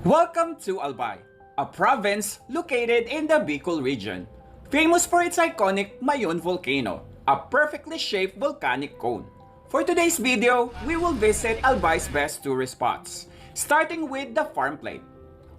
Welcome to Albay, a province located in the Bicol region, famous for its iconic Mayon volcano, a perfectly shaped volcanic cone. For today's video, we will visit Albay's best tourist spots, starting with the Farm Plate.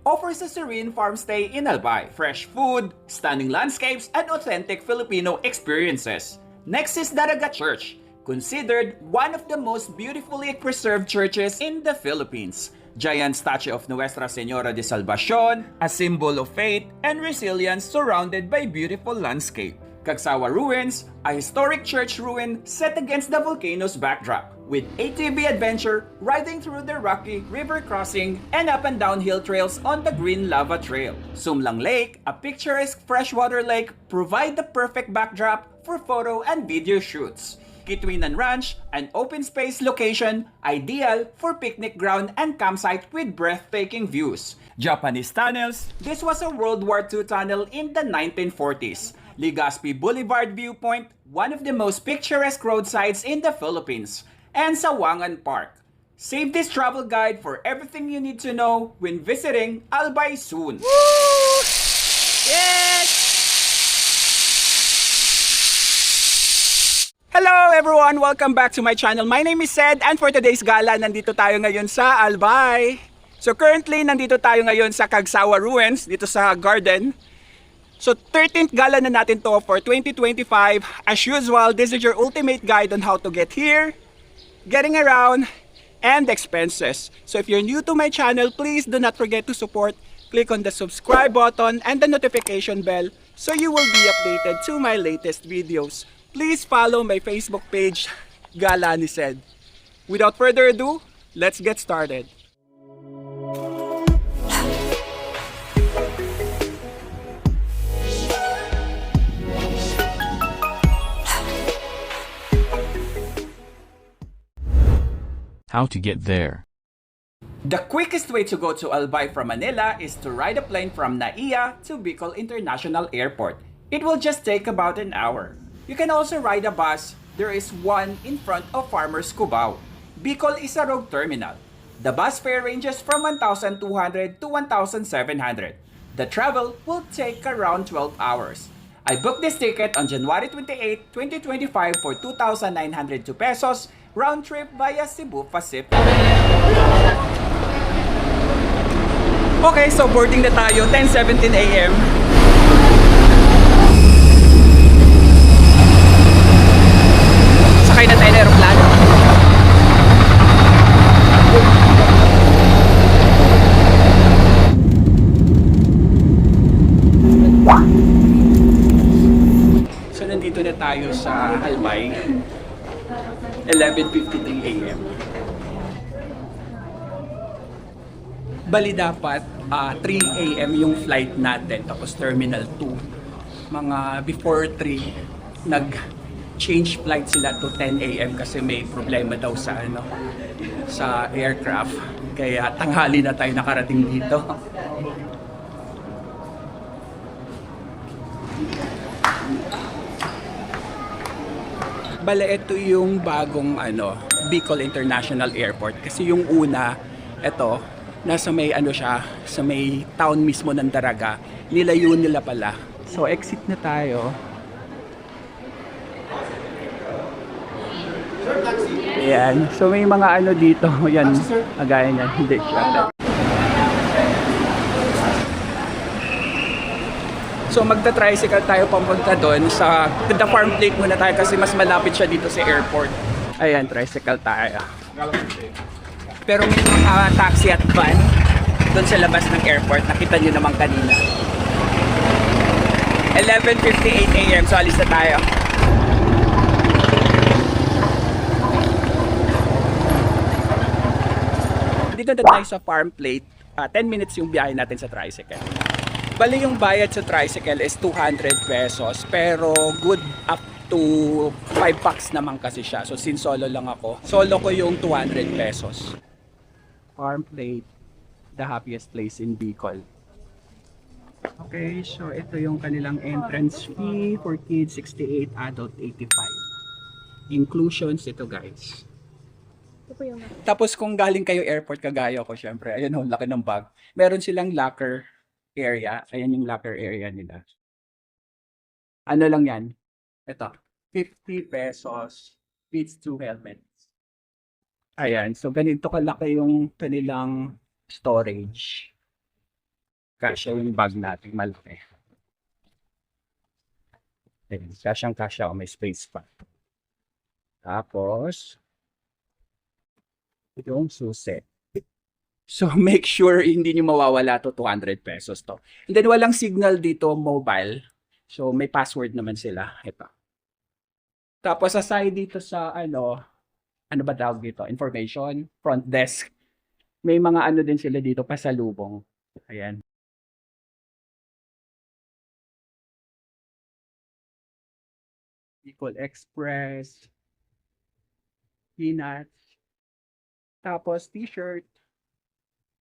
Offers a serene farm stay in Albay, fresh food, stunning landscapes, and authentic Filipino experiences. Next is Daraga Church, considered one of the most beautifully preserved churches in the Philippines. Giant statue of Nuestra Señora de Salvacion, a symbol of faith and resilience surrounded by beautiful landscape. Cagsawa Ruins, a historic church ruin set against the volcano's backdrop, with ATV adventure riding through the rocky river crossing and up and down hill trails on the Green Lava Trail. Sumlang Lake, a picturesque freshwater lake, provide the perfect backdrop for photo and video shoots. Kitwinan Ranch, an open space location ideal for picnic ground and campsite with breathtaking views. Japanese tunnels, this was a World War II tunnel in the 1940s. Legazpi Boulevard Viewpoint, one of the most picturesque roadsides in the Philippines. And Sawangan Park. Save this travel guide for everything you need to know when visiting Albay soon. Woo! Yes! Hello everyone! Welcome back to my channel. My name is Sed and for today's gala, nandito tayo ngayon sa Albay. So currently, nandito tayo ngayon sa Cagsawa Ruins, dito sa garden. So 13th gala na natin to for 2025. As usual, this is your ultimate guide on how to get here, getting around, and expenses. So if you're new to my channel, please do not forget to support. Click on the subscribe button and the notification bell so you will be updated to my latest videos. Please follow my Facebook page, Gala ni Sed. Without further ado, let's get started. How to get there. The quickest way to go to Albay from Manila is to ride a plane from Naiya to Bicol International Airport. It will just take about an hour. You can also ride a bus. There is one in front of Farmers Cubao. Bicol is a road terminal. The bus fare ranges from 1,200 to 1,700. The travel will take around 12 hours. I booked this ticket on January 28, 2025 for 2,902 pesos, round trip via Cebu Pacific. Okay, so boarding na tayo, 10:17 a.m. Sakay na tayo ng aeroplano. So nandito na tayo sa Albay, 11:53 a.m. Bali dapat 3 a.m. yung flight natin, tapos Terminal 2. Mga before 3, nag-change flight sila to 10 a.m. kasi may problema daw sa sa aircraft. Kaya tanghali na tayo nakarating dito. Bale, ito yung bagong Bicol International Airport kasi yung una, ito nasa may siya, sa may town mismo ng Daraga. Nilayo nila pala. So exit na tayo. Ayan. So may mga dito. Yan. Agaya niyan. Hindi siya. So magta-tricycle tayo papunta doon sa the Farm Plate muna tayo kasi mas malapit siya dito sa airport. Ayan, tricycle tayo. Pero may mga taxi at van doon sa labas ng airport. Nakita nyo naman kanina. 11:58 a.m. So alis na tayo. Dito na tayo sa Farm Plate. 10 minutes yung biyahe natin sa tricycle. Bali yung bayad sa tricycle is 200 pesos. Pero good up to 5 packs naman kasi siya. So since solo lang ako, solo ko yung 200 pesos. Farm Plate, the happiest place in Bicol. Okay, so ito yung kanilang entrance fee for kids 68, adult 85. Inclusions ito guys. Ito po yung Tapos kung galing kayo airport kagaya ko, syempre, ayan o, laki ng bag. Meron silang locker area. Ayan yung locker area nila. Ano lang yan? Ito, 50 pesos fits 2 helmets. Ayan, so ganito kalaki yung kanilang storage. Kasya yung bag natin, malaki. Ayan, kasyang-kasya o may space pa. Tapos, yung susi. So make sure hindi nyo mawawala to 200 pesos to. And then walang signal dito mobile. So may password naman sila. Ito. Tapos aside dito sa ano ba tawag dito? Information, front desk. May mga ano din sila dito pasalubong. Ayan. Bicol Express. Peanuts. Tapos t-shirt.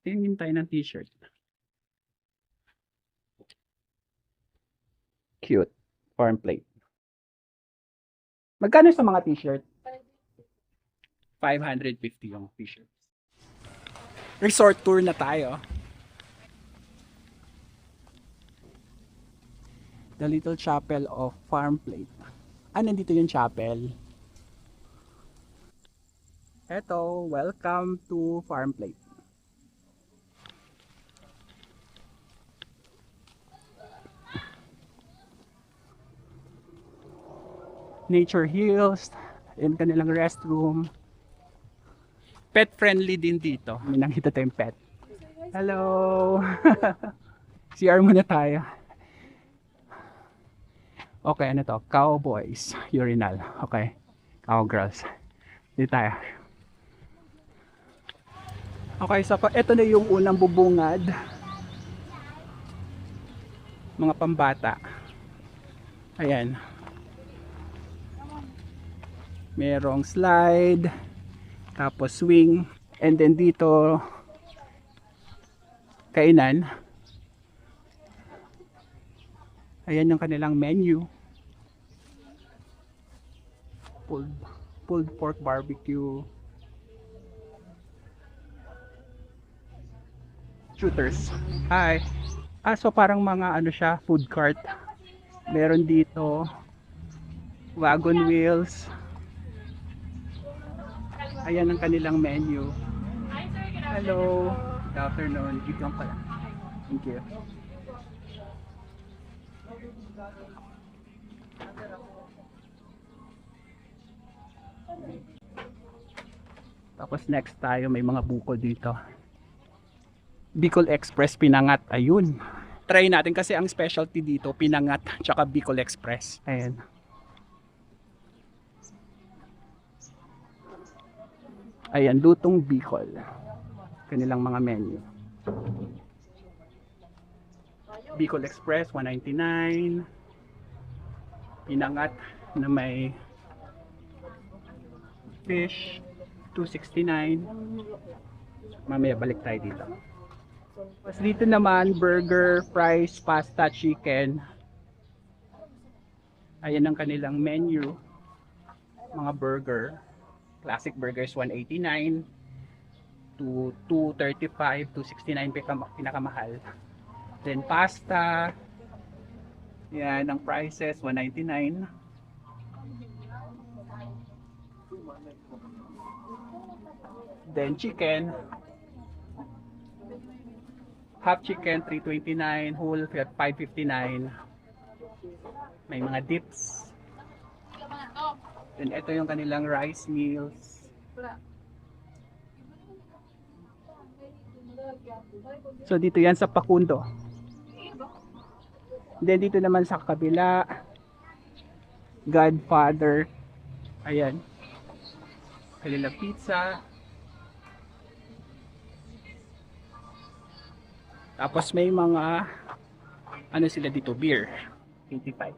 Tingin tayo ng t-shirt. Cute. Farm plate. Magkano sa mga t-shirt? 550 yung t-shirt. Resort tour na tayo. The Little Chapel of Farm Plate. Nandito yung chapel. Eto, welcome to Farm Plate. Nature Hills, yung kanilang restroom. Pet friendly din dito. May nakita tayong pet. Hello! CR muna tayo. Okay, ano to? Cowboys urinal. Okay. Cowgirls. Dito tayo. Okay, so ito na yung unang bubungad. Mga pambata. Ayan. Merong slide, tapos swing, and then dito kainan. Ayan yung kanilang menu. Pulled pork barbecue. Shooters. Hi. So parang mga ano siya, food cart. Meron dito wagon wheels. Ayan ang kanilang menu. Hello. Good afternoon. Dito lang pala. Thank you. Tapos next tayo, may mga buko dito. Bicol Express Pinangat. Ayun. Try natin kasi ang specialty dito, Pinangat tsaka Bicol Express. Ayan. Ayan, Lutong Bicol. Kanilang mga menu. Bicol Express, 199. Pinangat na may fish, 269. Mamaya balik tayo dito. Tapos dito naman, burger, fries, pasta, chicken. Ayan ang kanilang menu. Mga burger. Classic burgers 189 to 235 to 69 pinakamahal. Then pasta. Yan ang prices 199. Then chicken. Half chicken 329, whole 559. May mga dips. Then ito yung kanilang rice meals. So dito yan sa Pakundo. Then dito naman sa kabila, Godfather. Ayan. Kanilang pizza. Tapos may mga ano sila dito, beer. 85.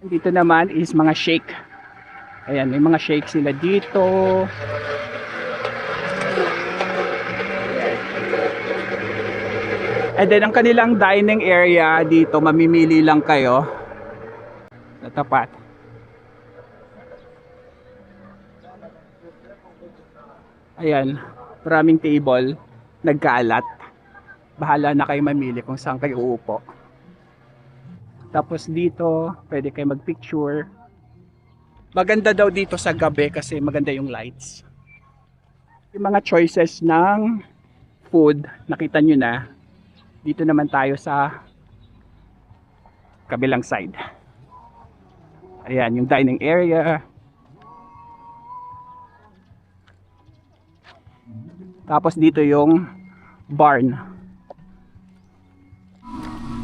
Dito naman is mga shake. Ayan, may mga shake sila dito. Ayan. And then ang kanilang dining area dito, mamimili lang kayo sa tapat. Ayan, maraming table, nagkalat. Bahala na kayo mamili kung saan kayo uupo. Tapos dito, pwede kayo magpicture. Maganda daw dito sa gabi kasi maganda yung lights. Yung mga choices ng food, nakita nyo na. Dito naman tayo sa kabilang side. Ayan, yung dining area. Tapos dito yung barn.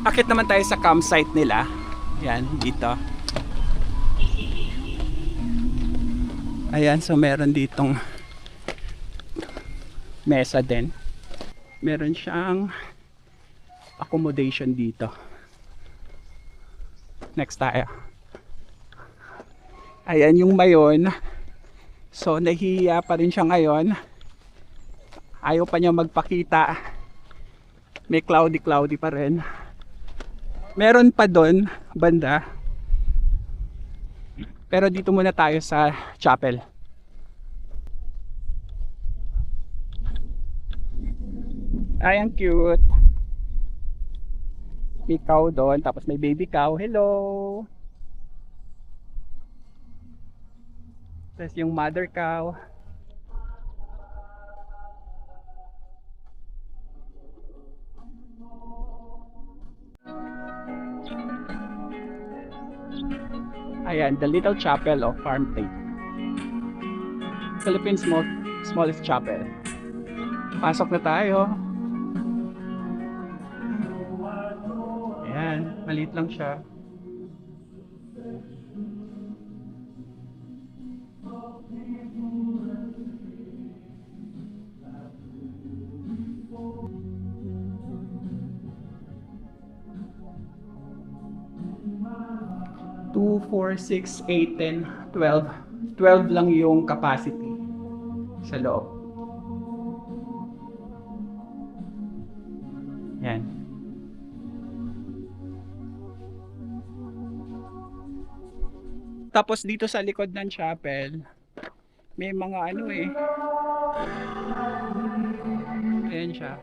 Akit naman tayo sa campsite nila. Ayan, dito. Ayan, so meron ditong mesa din. Meron siyang accommodation dito. Next tayo. Ayan yung mayon. So nahihiya pa rin siya ngayon. Ayaw pa niya magpakita. May cloudy pa rin. Meron pa doon banda. Pero dito muna tayo sa chapel. Ay, ang cute. May cow doon, tapos may baby cow. Hello! Tapos yung mother cow. Ayan, the little chapel of Farm Plate. Philippines' smallest chapel. Pasok na tayo. Ayan, maliit lang siya. Two, 4, 6, 8, 10, 12. 12 lang yung capacity sa loob. Yan. Tapos dito sa likod ng chapel, may mga ano eh. Ayan siya.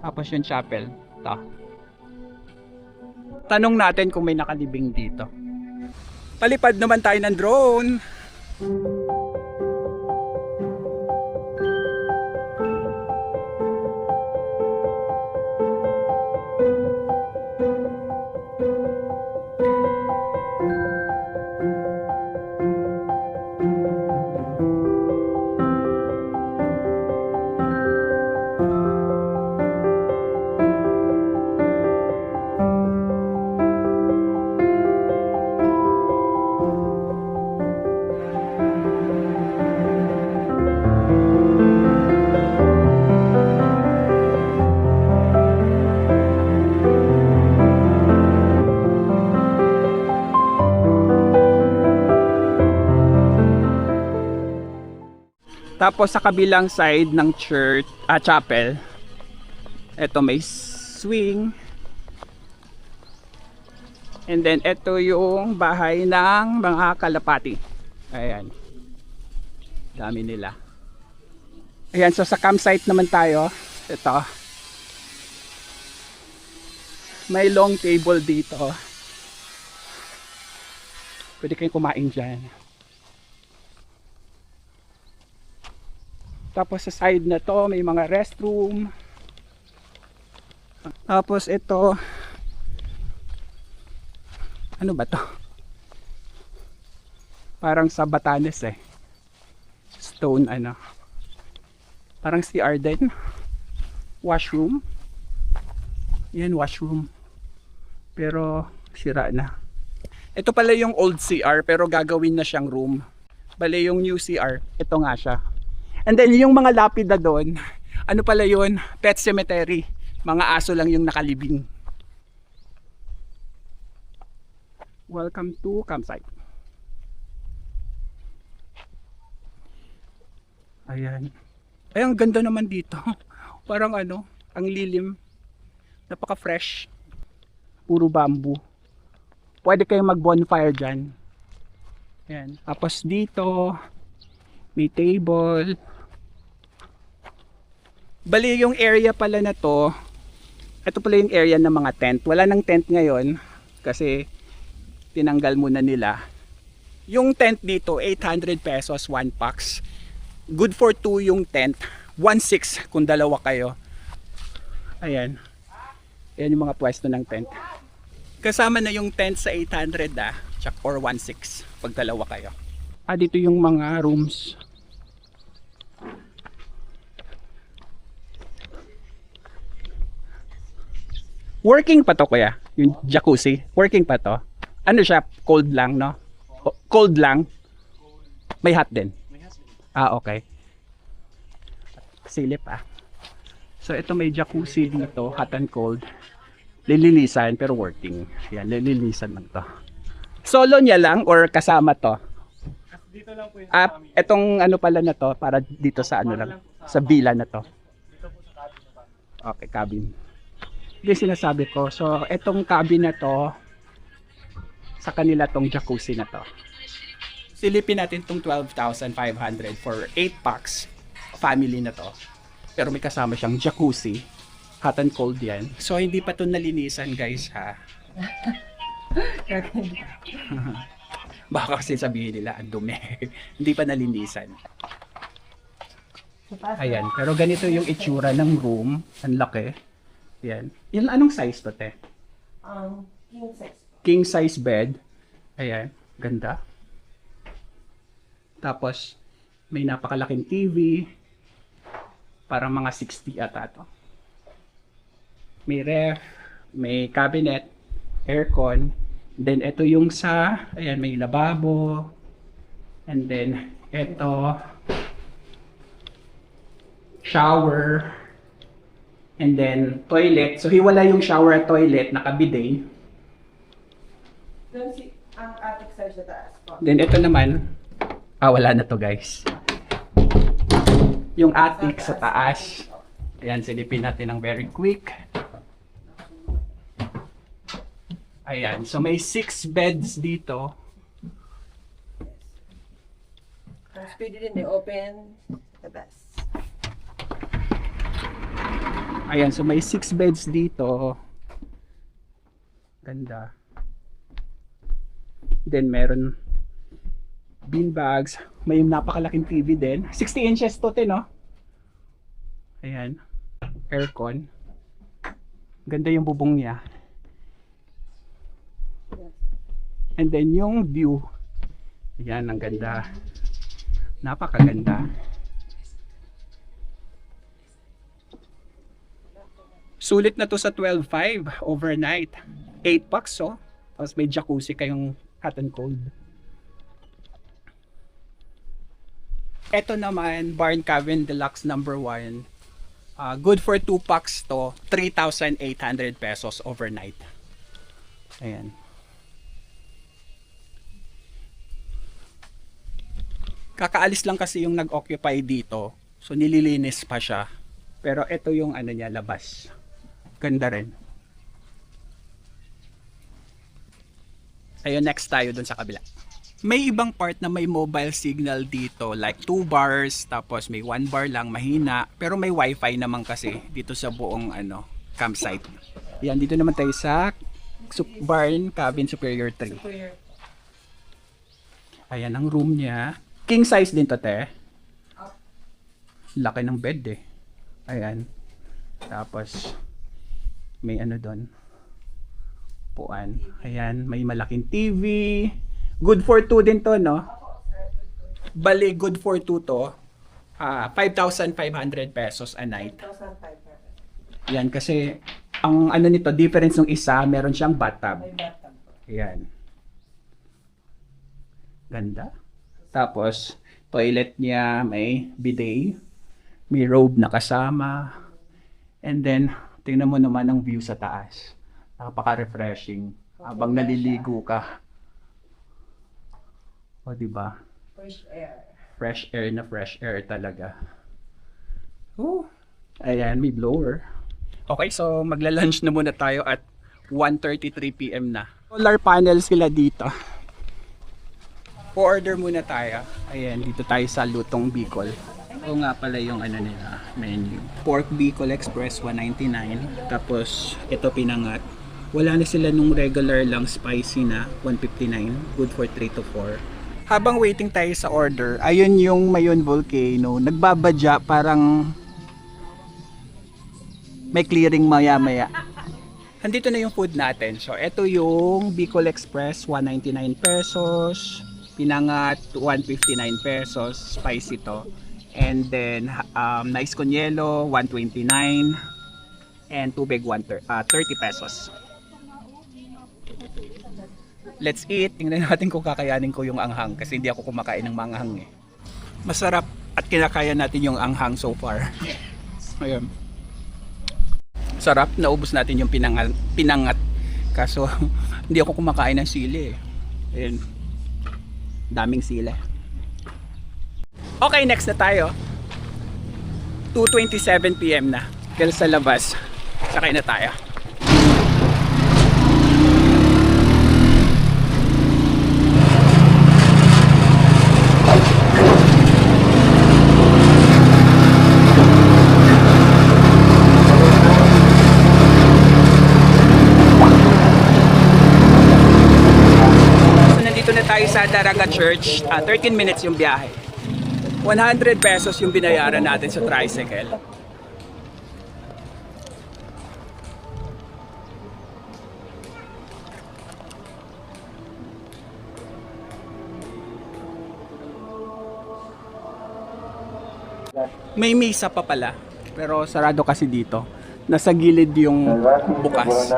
Tapos yung chapel. Ito. Tanong natin kung may nakalibing dito. Palipad naman tayo ng drone. Tapos sa kabilang side ng chapel, ito may swing. And then ito yung bahay ng mga kalapati. Ayan. Dami nila. Ayan, so sa campsite naman tayo. Ito. May long table dito. Pwede kayong kumain dyan. Tapos sa side na to may mga restroom. Tapos ito, ano ba to? Parang sa Batanes eh. Stone ano. Parang CR din. Washroom. Yan, washroom. Pero sira na. Ito pala yung old CR pero gagawin na siyang room. Bale yung new CR, ito nga siya. And then yung mga lapida doon, ano pala yun? Pet cemetery. Mga aso lang yung nakalibing. Welcome to campsite. Ayan. Ay, ang ganda naman dito. Parang ano, ang lilim. Napaka fresh. Puro bamboo. Pwede kayong mag-bonfire dyan. Ayan. Tapos dito, may table. Bali yung area pala na to, ito pala yung area ng mga tent. Wala nang tent ngayon kasi tinanggal muna nila. Yung tent dito, 800 pesos, 1 pax. Good for 2 yung tent. 1.6 kung dalawa kayo. Ayan. Ayan yung mga pwesto ng tent. Kasama na yung tent sa 800 or 1.6 pag dalawa kayo. Dito yung mga rooms. Working pa to kuya? Yung jacuzzi? Working pa to? Ano siya? Cold lang, no? Cold lang? May hot din? Okay. Silip So ito may jacuzzi dito, hot and cold. Lilinisan pero working. Yan, lilinisan lang to. Solo niya lang or kasama to? Dito lang po yung Etong ano pala na to, para dito sa ano lang, sa villa na to. dito po sa cabin na ba? Okay, cabin. Hindi sinasabi ko. So, etong cabin na to, sa kanila tong jacuzzi na to. Silipin natin tong 12,500 for 8 packs. Family na to. Pero may kasama siyang jacuzzi. Hot and cold yan. So, hindi pa to nalinisan guys ha. Baka kasi sabihin nila, ang dumi. Hindi pa nalinisan. Ayan. Pero ganito yung itsura ng room. Ang laki. Yan. Yan, anong size to, te? King size. King size bed. Ayan. Ganda. Tapos, may napakalaking TV. Parang mga 60 ata to. May ref. May cabinet. Aircon. Then, ito yung sa, ayan, may lababo. And then, ito, shower. And then, toilet. So, hiwala yung shower at toilet, naka-bidet. Doon ang attic size sa taas po. Then, ito naman, wala na to guys. Yung attic sa taas. Ayan, silipin natin ng very quick. Ayan, so may 6 beds dito. Tapos pwede din open the best. Ayan, so may 6 beds dito. Ganda. Then meron bean bags. May napakalaking TV din. 60 inches to, no? Ayan. Aircon. Ganda yung bubong niya. And then yung view. Ayan, ang ganda. Napakaganda. Sulit na to sa 12.5 overnight. 8 bucks, oh. Tapos may jacuzzi kayong hot and cold. Ito naman, Barn Cabin Deluxe number 1. Good for 2 packs to. 3,800 pesos overnight. Ayan. Kakaalis lang kasi yung nag-occupy dito. So nililinis pa siya. Pero ito yung ano niya, labas. Ganda rin. Ayun, next tayo dun sa kabila. May ibang part na may mobile signal dito, like 2 bars, tapos may 1 bar lang, mahina. Pero may wifi naman kasi dito sa buong campsite. Yan, dito naman tayo sa Barn Cabin Superior 3. Ayan ang room niya. King size din to, te. Laki ng bed eh. Ayan. Tapos may doon. Puan. Ayan, may malaking TV. Good for 2 din to, no? Bali, good for 2 to. 5,500 pesos a night. 1,500. Yan, kasi ang nito, difference ng isa, meron siyang bathtub. May bathtub po. Ayan. Ganda. Tapos, toilet niya, may bidet. May robe na kasama. And then, tingnan mo naman ang view sa taas. Napaka-refreshing. Habang naliligo ka. O, diba? Fresh air. Fresh air na fresh air talaga. Oh, ayan, may blower. Okay, so magla-lunch na muna tayo at 1:33 PM na. Solar panel sila dito. O-order muna tayo. Ayan, dito tayo sa Lutong Bicol. O nga pala yung ano nila, menu. Pork Bicol Express, 199. Tapos, ito pinangat. Wala na sila nung regular lang spicy na, 159. Good for 3 to 4. Habang waiting tayo sa order, ayun yung Mayon Volcano. Nagbabadya, parang may clearing maya-maya. Andito na yung food natin. So, ito yung Bicol Express, 199 pesos. Pinangat, 159 pesos. Spicy to. And then, Nice con Yelo, 129. And tubig, 30 pesos. Let's eat. Tingnan natin kung kakayanin ko yung anghang. Kasi hindi ako kumakain ng manghang eh. Masarap at kinakaya natin yung anghang so far. Ayun. Sarap. Naubos natin yung pinangat. Kaso, hindi ako kumakain ng sili eh. Ayun. Daming sila. Okay, next na tayo. 2:27 PM na. Dahil sa labas, sakay na tayo. Tayo sa Daraga Church, 13 minutes yung biyahe. 100 pesos yung binayaran natin sa tricycle. May misa pa pala, pero sarado kasi dito. Nasa gilid yung bukas.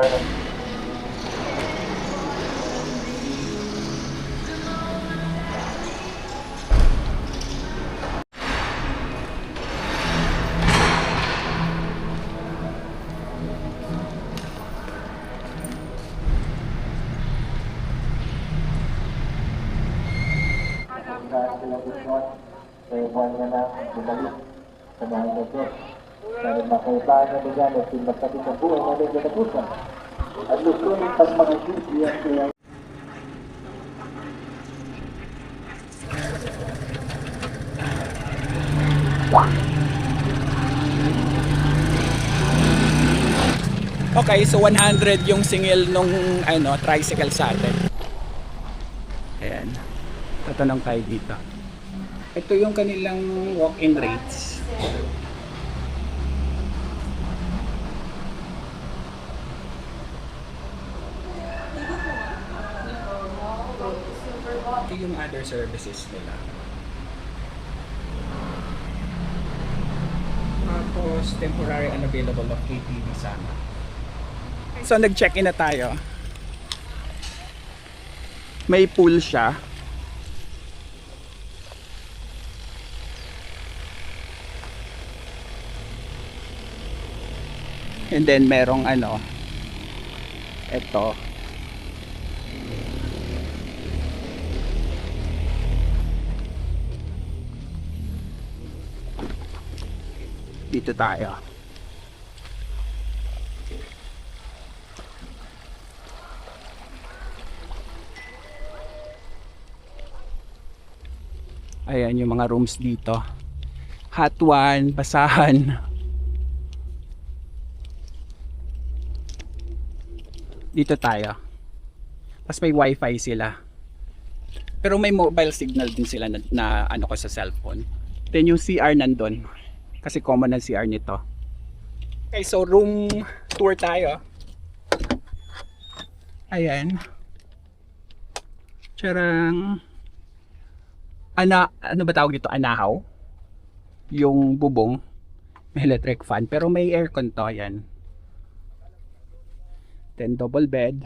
buwan niya na bumalik sa mga ito. Dahil makaitaan na niya na sinasabit ang buhay na rin na pusa. At gusto ng pagmagiging at kaya Okay, so 100 yung singil nung tricycle sa atin. Ayan. Tatanong tayo dito. Ito yung kanilang walk-in rates. Ito yung other services nila. Tapos temporary unavailable of KTV sana. So nag-check-in na tayo. May pool siya. And then merong ito. Dito tayo. Ayan yung mga rooms dito. Hot one, basahan. Dito tayo. Tapos may wifi sila. Pero may mobile signal din sila na ko sa cellphone. Then yung CR nandun. Kasi common ang CR nito. Okay, so room tour tayo. Ayan. Charang. Ano ba tawag dito? Anahaw. Yung bubong. May electric fan. Pero may aircon to. Ayan. Then double bed.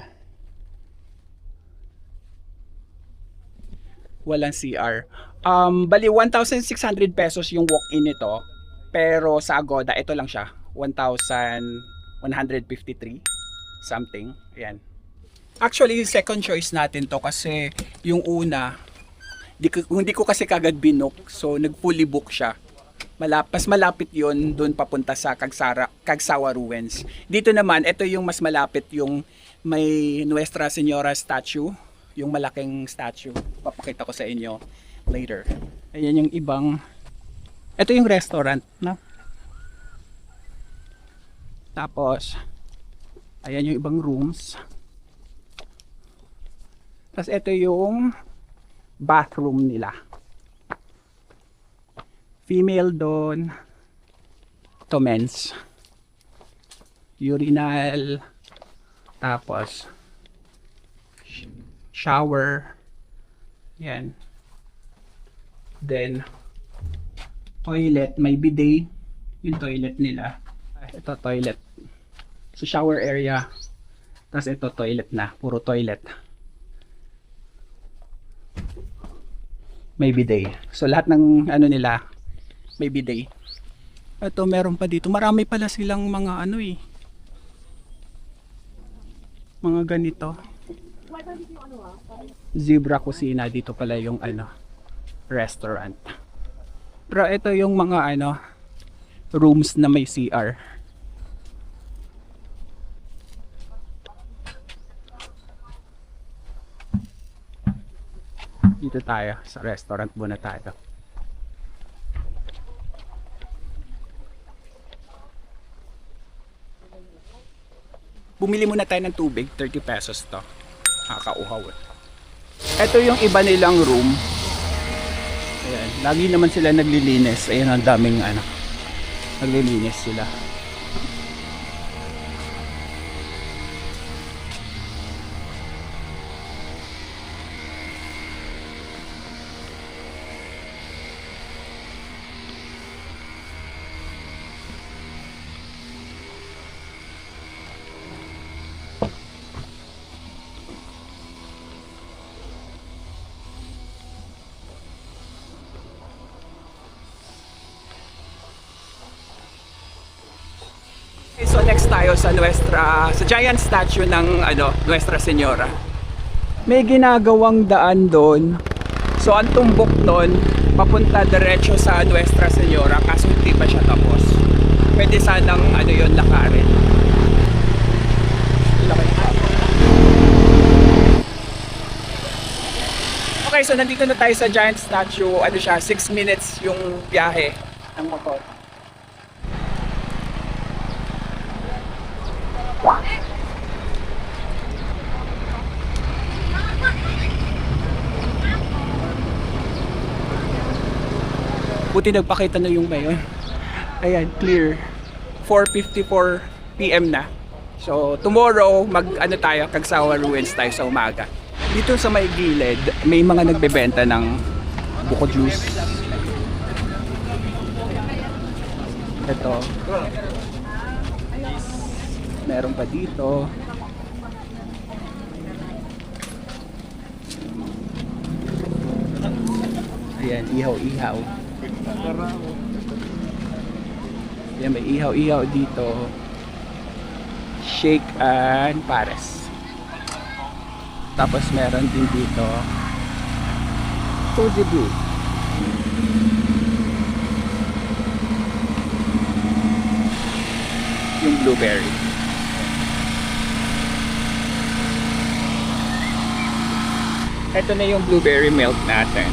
Walang CR. Bali 1,600 pesos yung walk-in nito. Pero sa Agoda, ito lang siya. 1,153 something. Ayan. Actually, second choice natin to kasi yung una, hindi ko kasi kagad binook. So, nag-fully book siya. Mas malapit yon doon papunta sa Kagsawa Ruins. Dito naman, ito yung mas malapit yung May Nuestra Señora statue, yung malaking statue. Papakita ko sa inyo later. Ayan yung ibang, ito yung restaurant, no? Tapos, ayan yung ibang rooms. Tapos ito yung bathroom nila. Female doon. Ito men's. Urinal. Tapos shower. Yan. Then toilet, may bidet. Yung toilet nila. Ito toilet. So shower area. Tapos ito toilet na, puro toilet. May bidet. So lahat ng ano nila may bidet. Ito meron pa dito. Marami pala silang mga ano eh. Mga ganito. Zebra Kusina, dito pala yung ano restaurant. Pero ito yung mga ano rooms na may CR. Dito tayo sa restaurant muna tayo. Bumili muna tayo ng tubig, 30 pesos to. Nakakauhaw eh. Ito yung iba nilang room. Ayan, lagi naman sila naglilinis. Ayan, ang daming ano. Naglilinis sila. Okay, so next tayo sa sa giant statue ng ano, Nuestra Señora. May ginagawang daan doon. So ang tumbok doon, papunta diretso sa Nuestra Señora kaso hindi pa siya tapos. Pwede sanang ano yun, lakarin. Okay, so nandito na tayo sa giant statue. Ano siya, 6 minutes yung biyahe ng motor. Buti nagpakita na yung mayon. Ayan, clear. 4:54 PM na. So, tomorrow, ano tayo, Kagsawa Ruins tayo sa umaga. Dito sa may gilid, may mga nagbebenta ng buko juice. Ito. Meron pa dito. Ayan, ihaw-ihaw. Ayan, may ihaw-ihaw dito. Shake and pares. Tapos meron din dito Cozy Brew. Yung blueberry. Ito na yung blueberry milk natin.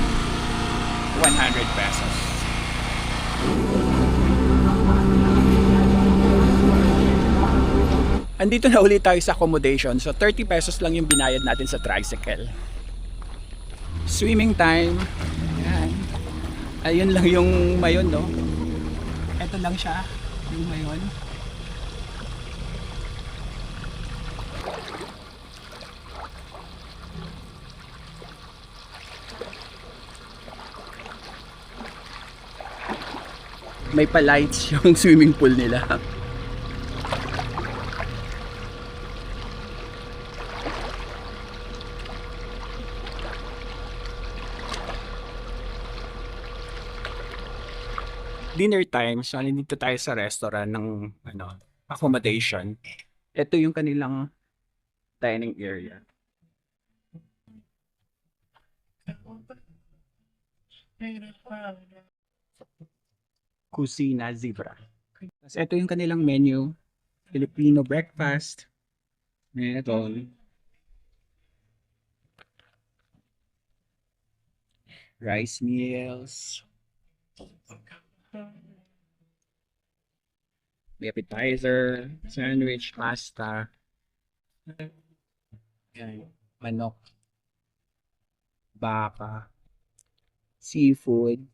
100 pesos. Andito na ulit tayo sa accommodation. So 30 pesos lang yung binayad natin sa tricycle. Swimming time. Ayan. Ayun lang yung mayon, no? Ito lang siya, yung mayon. May pa-lights yung swimming pool nila. Dinner time, so nandito tayo sa restaurant ng ano, accommodation. Ito yung kanilang dining area. Kusina Zebra. Tapos ito yung kanilang menu. Filipino breakfast, Meron. Rice meals. May appetizer, sandwich, pasta. Yan. Manok. Baka. Seafood.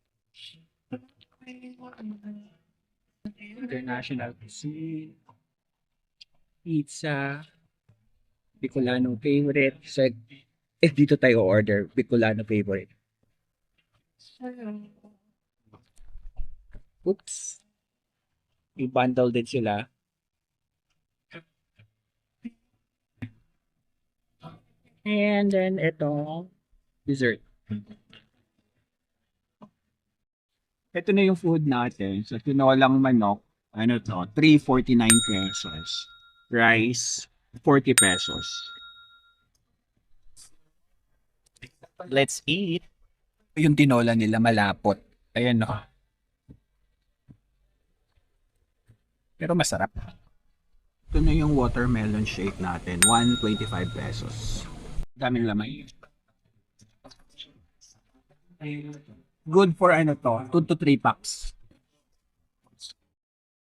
International cuisine. Pizza. Bicolano favorite. So, dito tayo order. Bicolano favorite. Oops. I-bundle din sila. And then ito, dessert. Ito na yung food natin. So, tinolang manok. Ano to? 349 pesos. Rice, 40 pesos. Let's eat. Yung tinola nila malapot. Ayan no. Pero masarap. Ito na yung watermelon shake natin. 125 pesos. Daming laman. Good for ano to? 2 to 3 packs.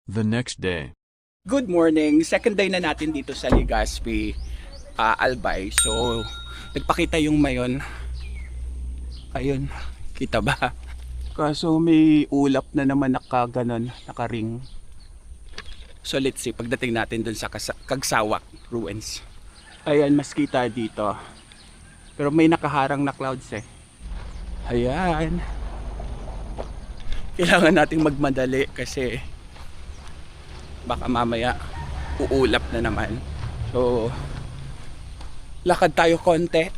The next day. Good morning. Second day na natin dito sa Legazpi, Albay. So, nagpakita yung mayon. Ayun, kita ba? Kaso may ulap na naman nakaganon, nakaring. So let's see, pagdating natin dun sa Kagsawak ruins. Ayan, mas kita dito. Pero may nakaharang na clouds eh. Ayan. Kailangan nating magmadali kasi baka mamaya uulap na naman. So, lakad tayo konti.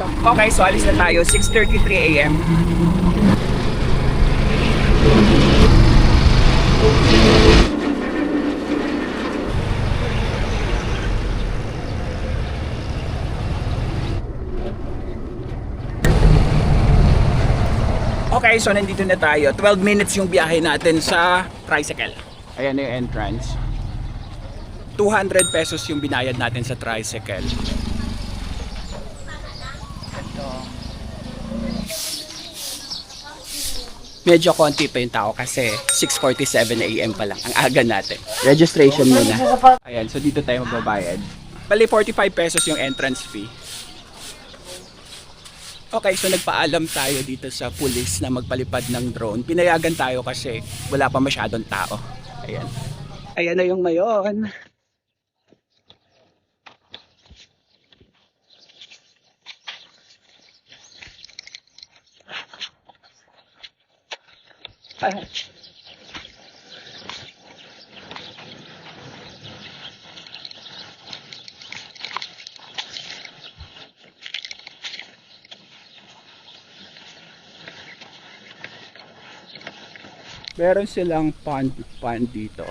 Okay, so alis na tayo. 6:33 AM. Okay, so nandito na tayo. 12 minutes yung biyahe natin sa tricycle. Ayan na yung entrance. 200 pesos yung binayad natin sa tricycle. Medyo konti pa yung tao kasi 6:47 AM pa lang ang aga natin. Registration muna. Ayan, so dito tayo magbabayad. Bali 45 pesos yung entrance fee. Okay, so nagpaalam tayo dito sa pulis na magpalipad ng drone. Pinayagan tayo kasi wala pa masyadong tao. Ayan. Ayan na yung mayon. Ay. Meron silang pond dito.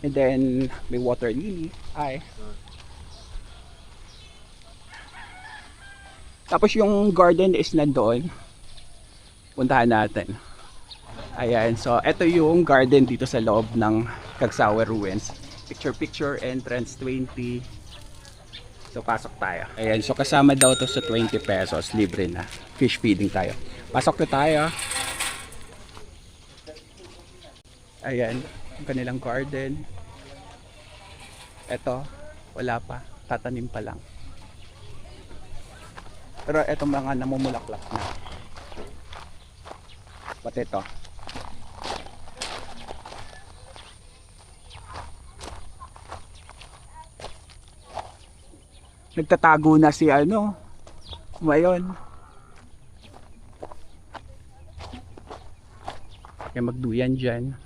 And then may water lily. Ay. Tapos yung garden is nandoon. Puntahan natin. Ayan, so ito yung garden dito sa loob ng Kagsawa Ruins. Picture entrance 20. So pasok tayo. Ayan, so kasama daw to sa 20 pesos, libre na. Fish feeding tayo. Pasok na tayo. Ayan, ang kanilang garden. Ito, wala pa. Tatanim pa lang. Pero etong mga namumulaklak na. Pati ito. Nagtatago na si ano. Mayon. Kaya magduyan dyan.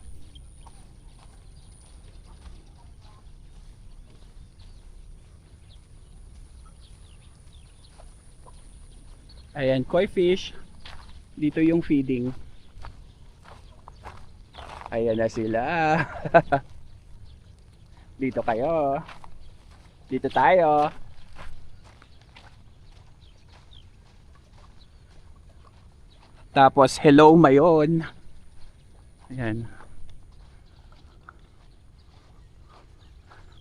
Ayan, koi fish. Dito yung feeding. Ayan na sila. Dito kayo. Dito tayo. Tapos hello mayon. Ayan.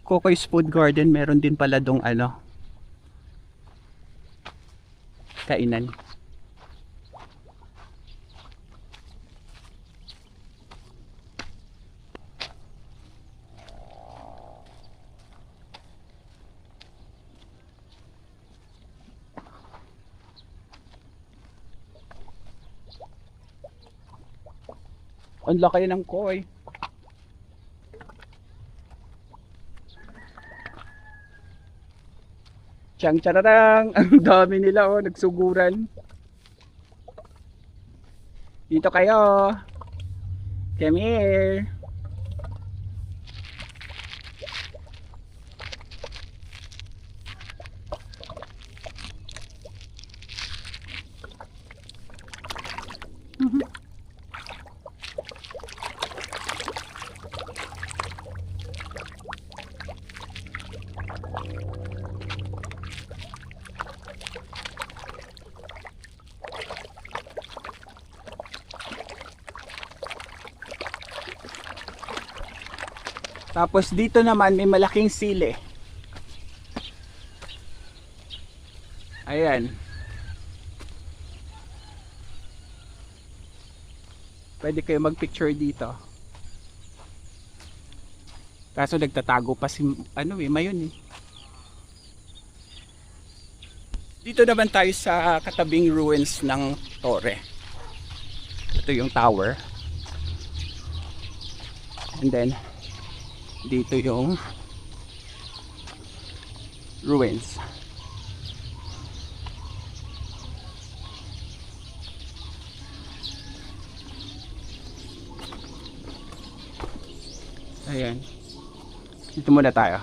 Coco's Food Garden, meron din pala dong ano, kainan. Ang laki ng koi. Tiyang chararang! Ang dami nila oh, nagsuguran. Dito kayo. Come here. Tapos dito naman may malaking sili. Ayan. Pwede kayo mag-picture dito. Kaso nagtatago pa si Mayon eh. Dito naman tayo sa katabing ruins ng Torre. Ito yung tower. And then dito yung ruins. Ayan. Dito muna tayo.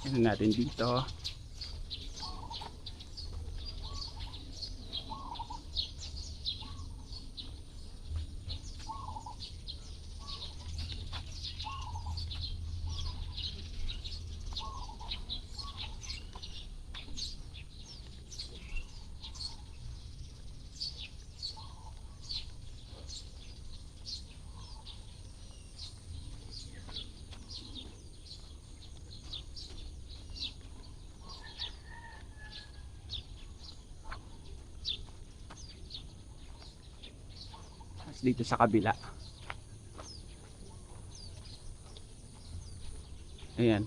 Tignan natin dito. Dito sa kabila. Ayan.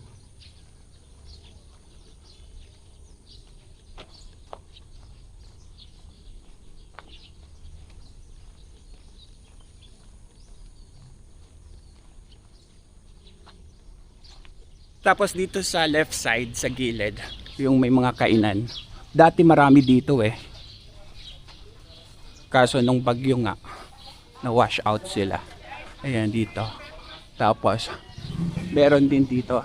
Tapos dito sa left side, sa gilid, yung may mga kainan. Dati marami dito eh. Kaso nung bagyo nga, na wash out sila. Ayan dito. Tapos meron din dito.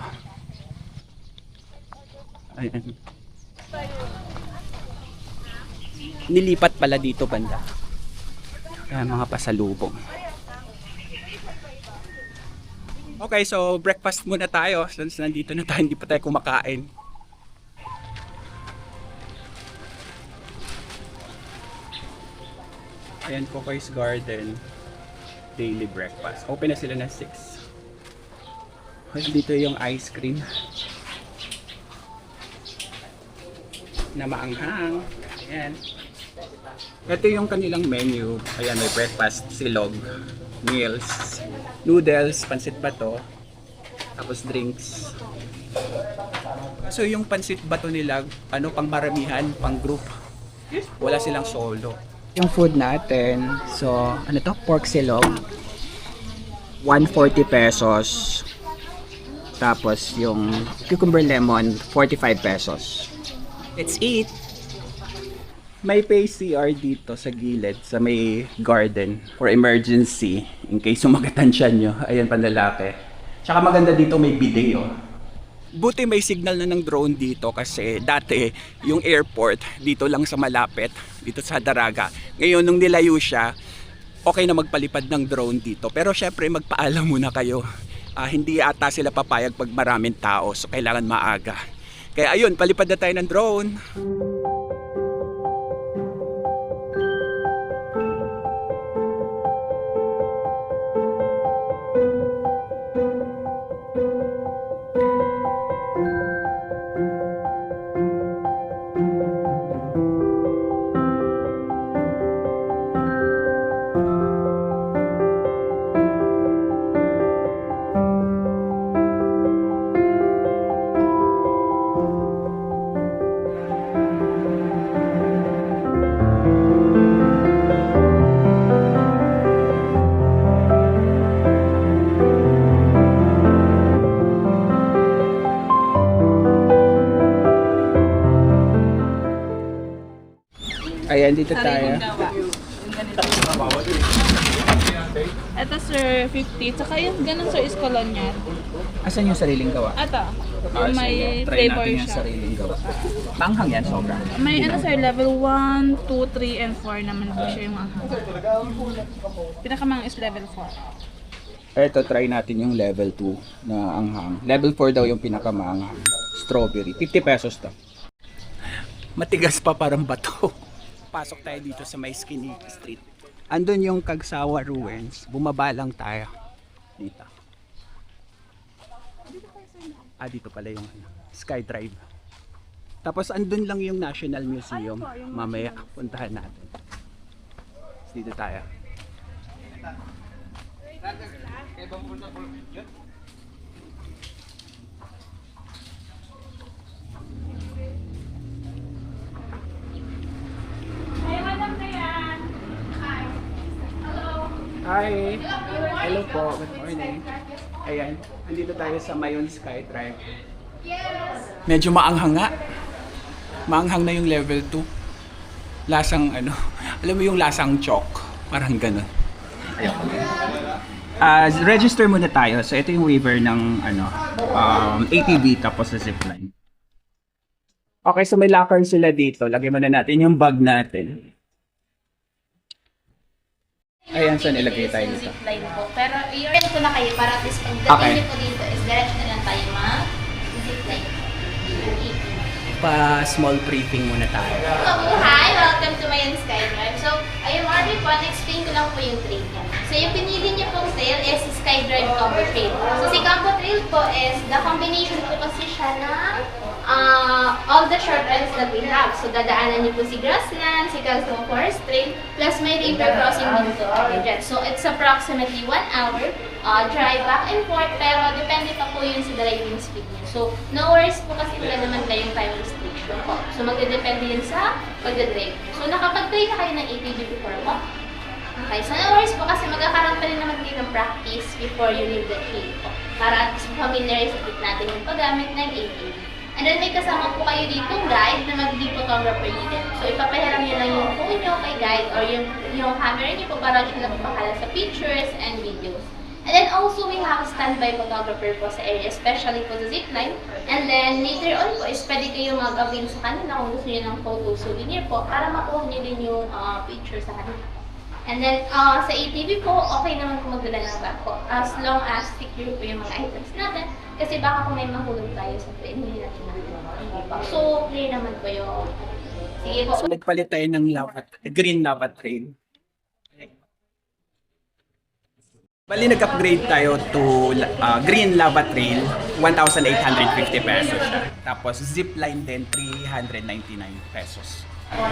Ayan. Nilipat pala dito banda. Ayan mga pasalubong. Okay, so breakfast muna tayo since nandito na tayo, hindi pa tayo kumakain. Ayan, Coco's Garden daily breakfast. Open na sila na 6. Dito yung ice cream na maanghang. Ayan. Ito yung kanilang menu. Ayan, may breakfast, silog, meals, noodles, pansit bato, tapos drinks. So yung pansit bato nila, pang maramihan, pang group. Wala silang solo. Yung food natin, so ano to? Pork silog, 140 pesos. Tapos yung cucumber lemon, 45 pesos. Let's eat! May face CR dito sa gilid, sa may garden for emergency in case sumagatan siya nyo. Ayan, panlalaki. Tsaka maganda dito may bidet oh. Buti may signal na ng drone dito kasi dati yung airport dito lang sa malapit, dito sa Daraga. Ngayon nung nilayo siya, okay na magpalipad ng drone dito. Pero syempre magpaalam muna kayo hindi ata sila papayag pag maraming tao, so kailangan maaga. Kaya ayun, palipad na tayo ng drone. Ayan, dito tayo. Ito sir, 50. Tsaka yung ganun sir is colonial. Asan yung sariling gawa? Ito, yung may flavor siya. sariling gawa. Manghang yan, sobra. May ano sir, level 1, 2, 3, and 4 naman po siya yung anghang. Pinakamang is level 4. Eto, try natin yung level 2 na anghang. Level 4 daw yung pinakamanghang. Strawberry. 50 pesos to. Matigas pa, parang bato. Pasok tayo dito sa may Skinny Street. Andun yung Kagsawa Ruins. Bumaba lang tayo. Dito. Dito pala yung Sky Drive. Tapos andun lang yung National Museum. Mamaya, puntahan natin. Dito tayo. Hi! Hello po, good morning. Ayan, nandito tayo sa Mayon Sky Drive. Medyo maanghang nga. Maanghang na yung level 2. Lasang ano, alam mo yung lasang chalk. Parang ganun. Register muna tayo. So ito yung waiver ng ATV tapos sa zipline. Okay, so may locker sila dito. Lagyan muna natin yung bag natin. Ayan, saan ilagay tayo dito? Zipline po. Pero i-rent ko na kayo para at least pag Okay. dating niyo po dito is diretso na lang tayo mag-zipline. Pa-small briefing muna tayo. Hi! Welcome to Mayan Sky Drive. So, ayun, Marty po, explain ko lang po yung trail niya. So, yung pinili niyo pong trail is Sky Drive Combo Trail. So, si Combo Trail po is the combination po kasi siya ng all the short runs that we have. So, dadaanan niyo po si Grassland, si Calzone Forest Trail, plus may river crossing dito. So, it's approximately 1 hour drive back and forth, pero depende pa po yun sa driving speed niyo. So, no worries po kasi wala naman kayong time restriction po. So, magdedepende yun sa pagdadrive. So, nakapag-try na kayo ng ATV before po? Okay, so no worries po kasi magkakaroon pa rin naman din ng practice before you leave the trail po. Para at least familiarize natin yung paggamit ng ATV. And then may kasama po kayo dito guide na mag-lead photographer niyo din. So, ipapahiram niyo lang yung phone niyo kay guide or yung camera niyo po para siya nagpapakala sa pictures and videos. And then also, we have a standby photographer po sa area, especially po sa zipline. And then later on po, is pwede kayo mag-avail sa kanila kung gusto niyo ng photo souvenir po para makuha niyo din yung picture sa kanila. And then sa ATV po, okay naman po magdala ng bag po. As long as secure po yung mga items natin. Kasi baka kung may mahulog tayo sa train, hindi natin natin. So, clear naman po yung... Sige po. So, nagpalit tayo ng green lava trail. Bali, nag-upgrade tayo to green lava trail, 1,850 pesos siya. Tapos zipline din, 399 pesos.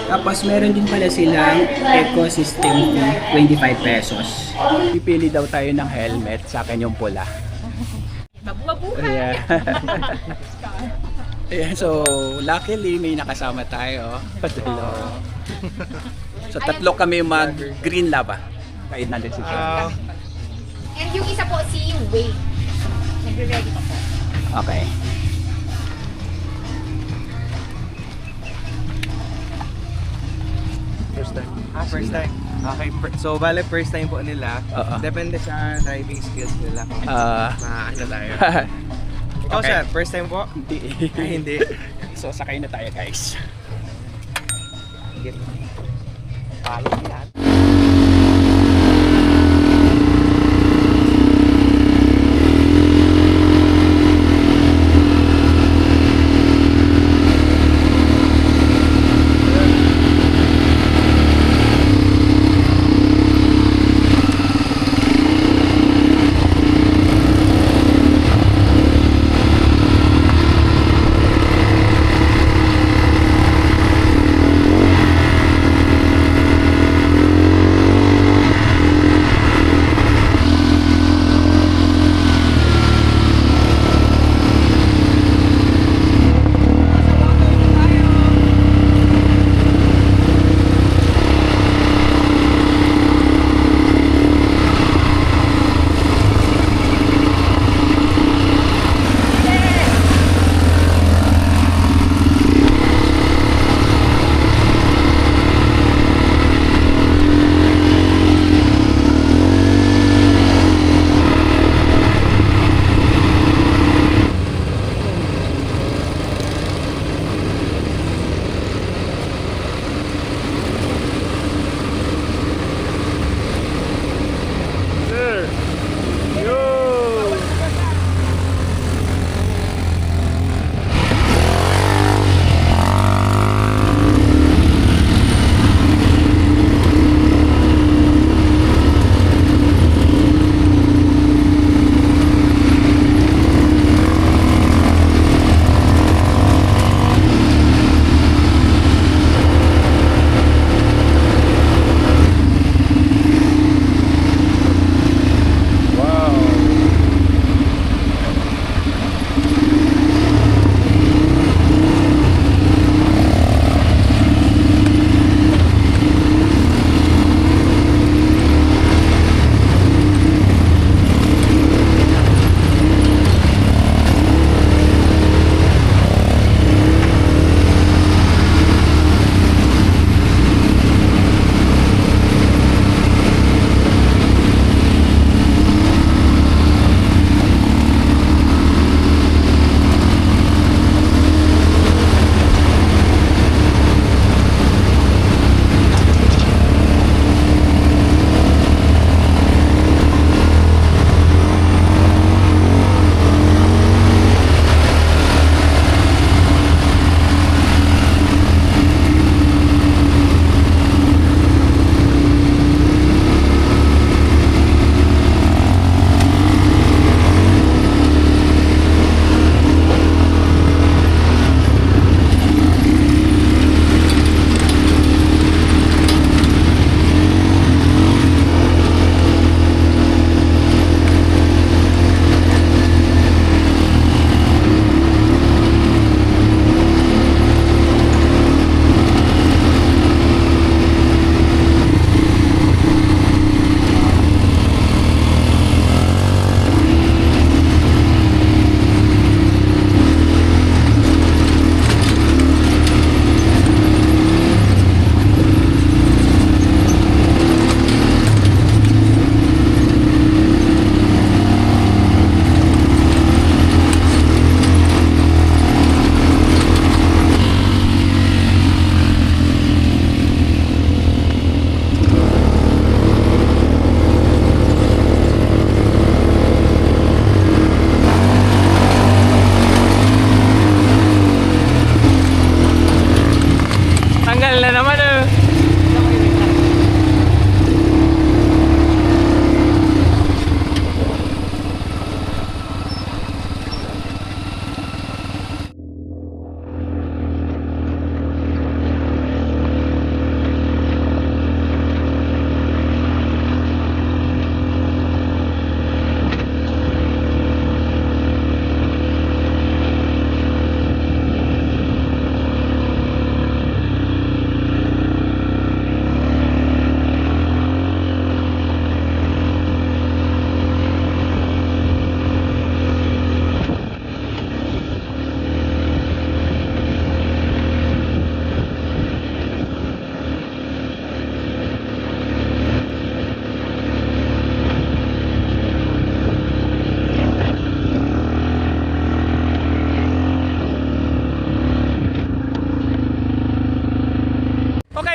Tapos meron din pala silang ecosystem fee, 25 pesos. Pipili daw tayo ng helmet, sa akin yung pula. Mabuhay! Ayan. Ayan, so luckily may nakasama tayo. So tatlo kami mag-green lava. Kain natin si John. And yung isa po si Wade. Nagre-ready pa po. Okay. First time. First time. Okay, so bale first time po nila. Depende sa driving skills nila kung maano tayo. Ikaw Okay. sir, first time po? Hindi. Ay, hindi. So sakay na tayo guys. Follow yan.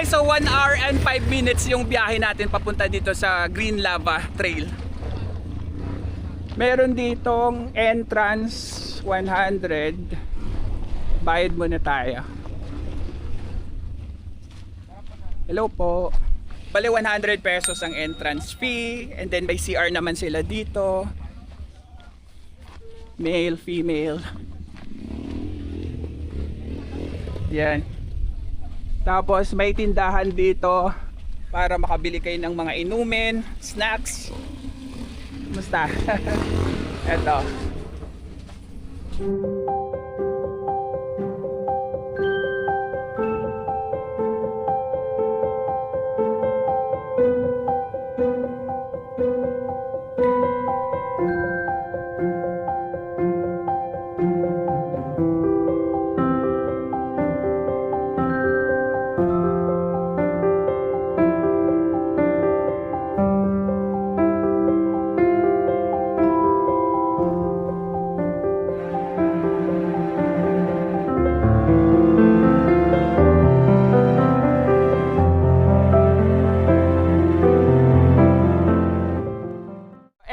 Okay, so 1 hour and 5 minutes yung biyahe natin papunta dito sa Green Lava Trail. Meron ditong entrance 100. Bayad muna tayo. Hello po. Bale 100 pesos ang entrance fee, and then may CR naman sila dito. Male, female. Yan. Tapos may tindahan dito para makabili kayo ng mga inumin, snacks. Kumusta? Eto.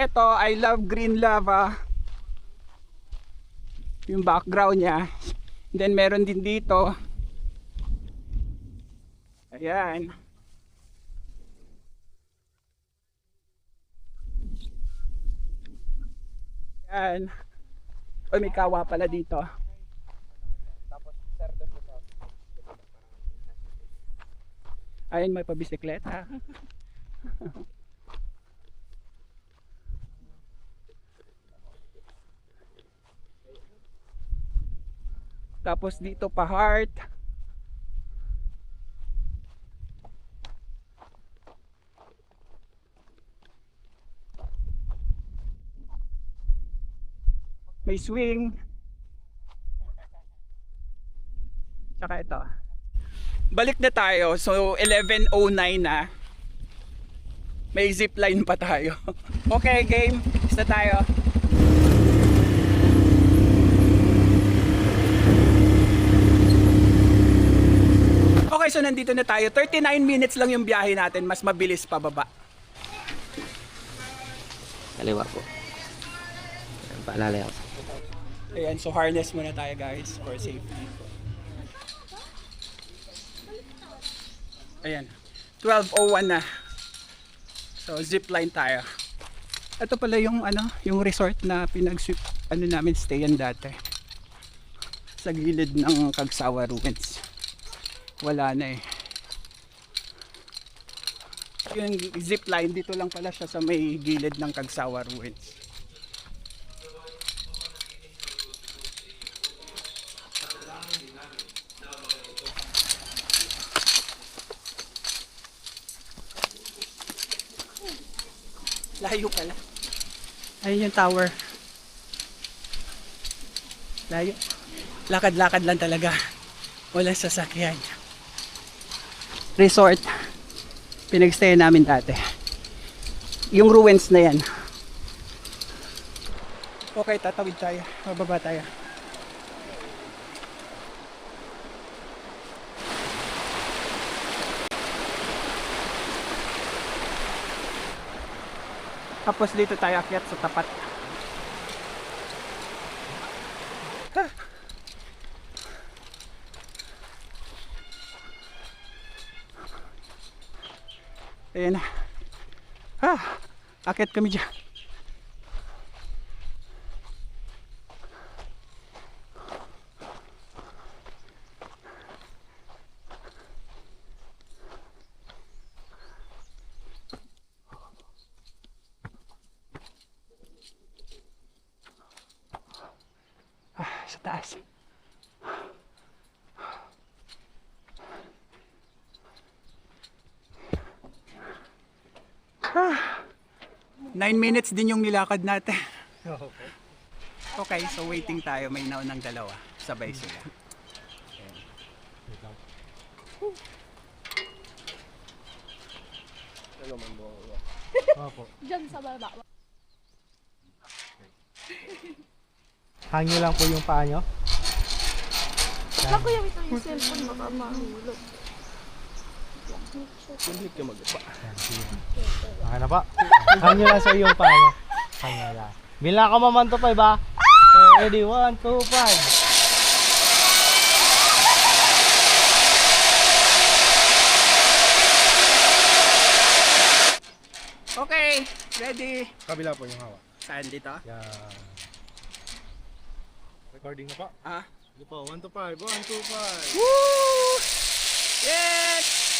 Ito, I love Green Lava. Yung background niya. Then meron din dito. Ayan. Ayan. O, may kawa pala dito. Ayan, may pabisikleta. Tapos dito pa heart. May swing. Tsaka ito. Balik na tayo. So 11:09 na. May zipline pa tayo. Okay, game. Isa tayo. Okay, so nandito na tayo. 39 minutes lang yung biyahe natin. Mas mabilis pababa. Kaliwa po. Paalala ako. Ayan, so harness muna tayo guys for safety. Ayan, 12:01 na. So zipline tayo. Ito pala yung yung resort na namin stayan dati. Sa gilid ng Kagsawa Ruins. Wala na eh. Yung zipline dito lang pala siya sa may gilid ng Kagsawa Ruins. Layo pala. Ayun yung tower. Layo. Lakad-lakad lang talaga. Walang sasakyan. Resort. Pinagstayan namin dati. Yung ruins na yan. Okay, tatawid tayo. Bababa tayo. Tapos dito tayo akyat sa tapat. Ayan na. Akyat kami dyan. Sa taas. 9 minutes din yung nilakad natin. Okay, so waiting tayo. May naunang dalawa. Sabay sila. Diyan sa baba. Hangyo lang po yung paa nyo. Saan ko yung ito yung cellphone baka mahulog. Hindi ka magpa. Okay na pa. Hangyo lang sa iyong paano. Hangyo lang. Bilang ako maman to 5 ba? Ready, 1, 2, 5. Okay, ready. Kabila po yung hawak. Saan dito? Yan. Recording na pa. Ah. Sige po, 1 to 5. 1, 2, 5. Woo! Yes!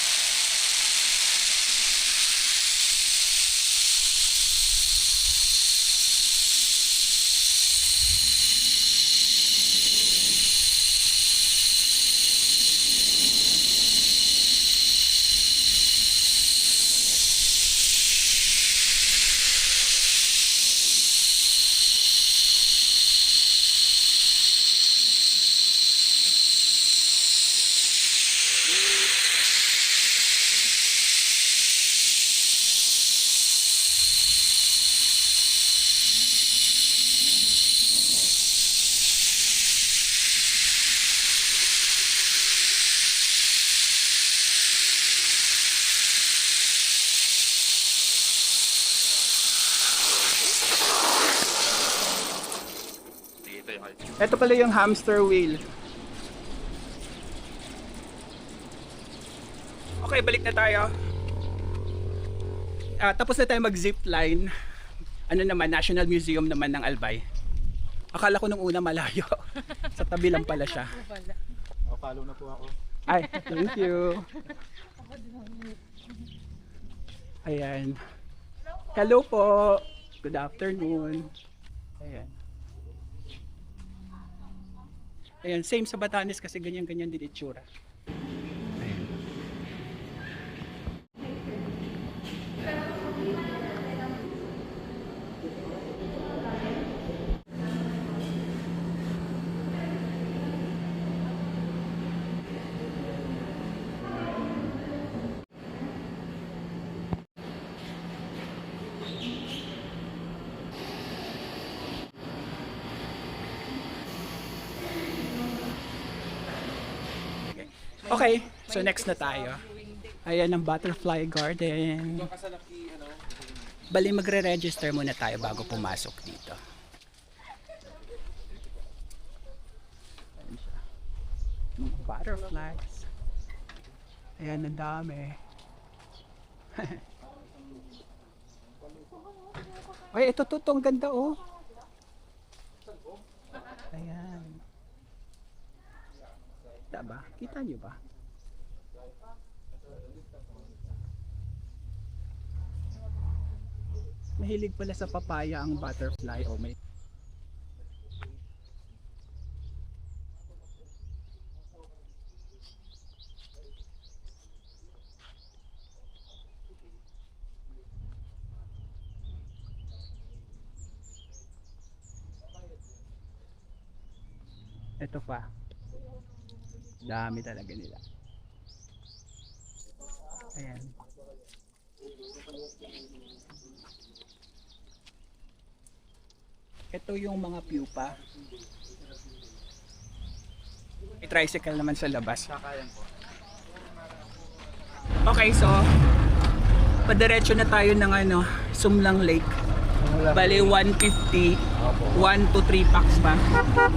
Ito pala yung hamster wheel. Okay, balik na tayo. Tapos na tayo mag-zip line. Ano naman, National Museum naman ng Albay. Akala ko nung una malayo. Sa tabi lang pala siya. Follow na po ako. Ay, thank you. Ayan. Hello po. Good afternoon. Ayan. Ayan, same sa Batanes kasi ganyan-ganyan din itsura. Ayan. Okay, so next na tayo. Ayan ang butterfly garden. Bali magre-register muna tayo bago pumasok dito. Ayan siya. Mga butterflies. Ayan, ang dami. Ay, ito to, ang ganda oh. Ayan. Kita ba? Kita nyo ba? Mahilig pala sa papaya ang butterfly. Oh, may... Ito pa. Dami talaga nila. Ayan. Ito yung mga pupa. May tricycle naman sa labas. Okay, so padiretso na tayo ng Sumlang Lake. Bali 150, 1 to 3 packs ba?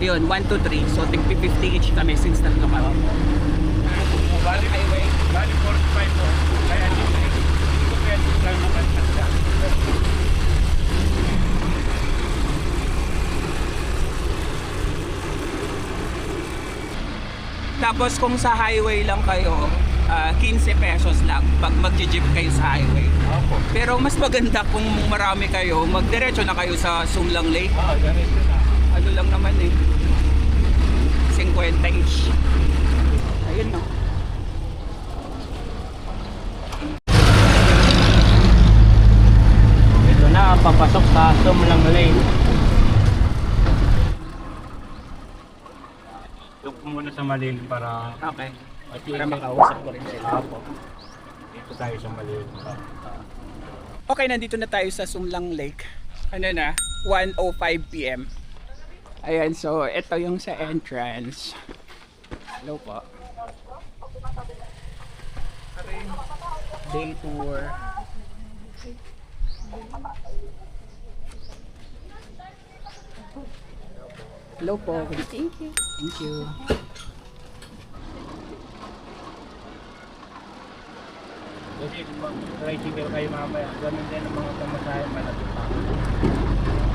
Yun, 1 to 3. So tig 50 each kami since tatlo kami. Bali highway. Bali 45 po. Kaya dito ko kaya lang naman. Tapos kung sa highway lang kayo, 15 pesos lang pag mag-jeep kayo sa highway. Pero mas maganda kung marami kayo, magdiretso na kayo sa Sumlang Lake. Ganito na. Ano lang naman 50 each. Ayun no. Ito na, papasok sa Sumlang Lane. Look muna sa Malil para Okay. Para makausap ko rin sila. dito tayo sa Malil. Okay, nandito na tayo sa Sumlang Lake. Ano na? 1:05 PM. Ayan, so ito yung sa entrance. Hello po. Day tour. Hello po. Thank you. Thank you. Kasi kung tricycle kayo mamaya, ganun din ang mga pamasahe malapit pa.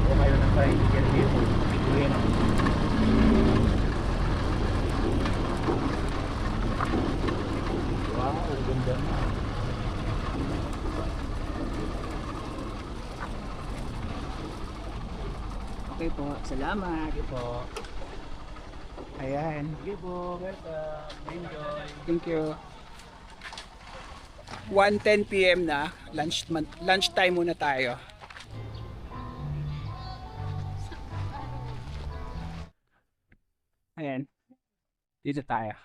O kayo ng tricycle dito, ituloy na. Wow, ang ganda na. Okay po. Salamat. Sige po. Ayan. Sige po, welcome. Enjoy. Thank you. 1:10 PM na. Lunch time muna tayo. Ayan. Dito tayo.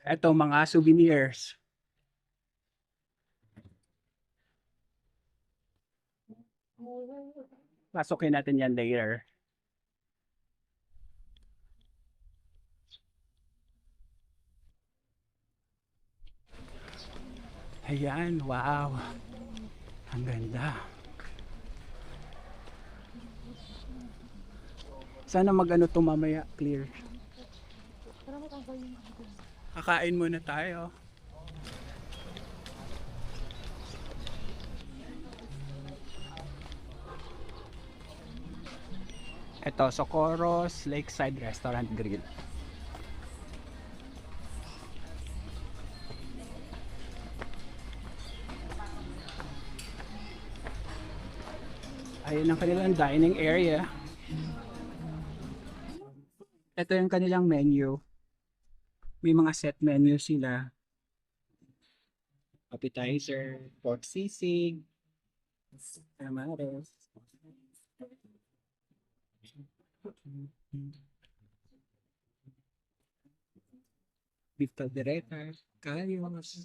Ito mga souvenirs. Pasukin natin yan later. Ayan, wow. Ang ganda. Sana mag-ano to mamaya, clear. Kakain muna tayo. Ito, Socorro's Lakeside Restaurant Grill. Ayun ang kanilang dining area. Ito yung kanilang menu. May mga set menu sila. Appetizer, pork sisig, tamales, beef caldereta, kayos.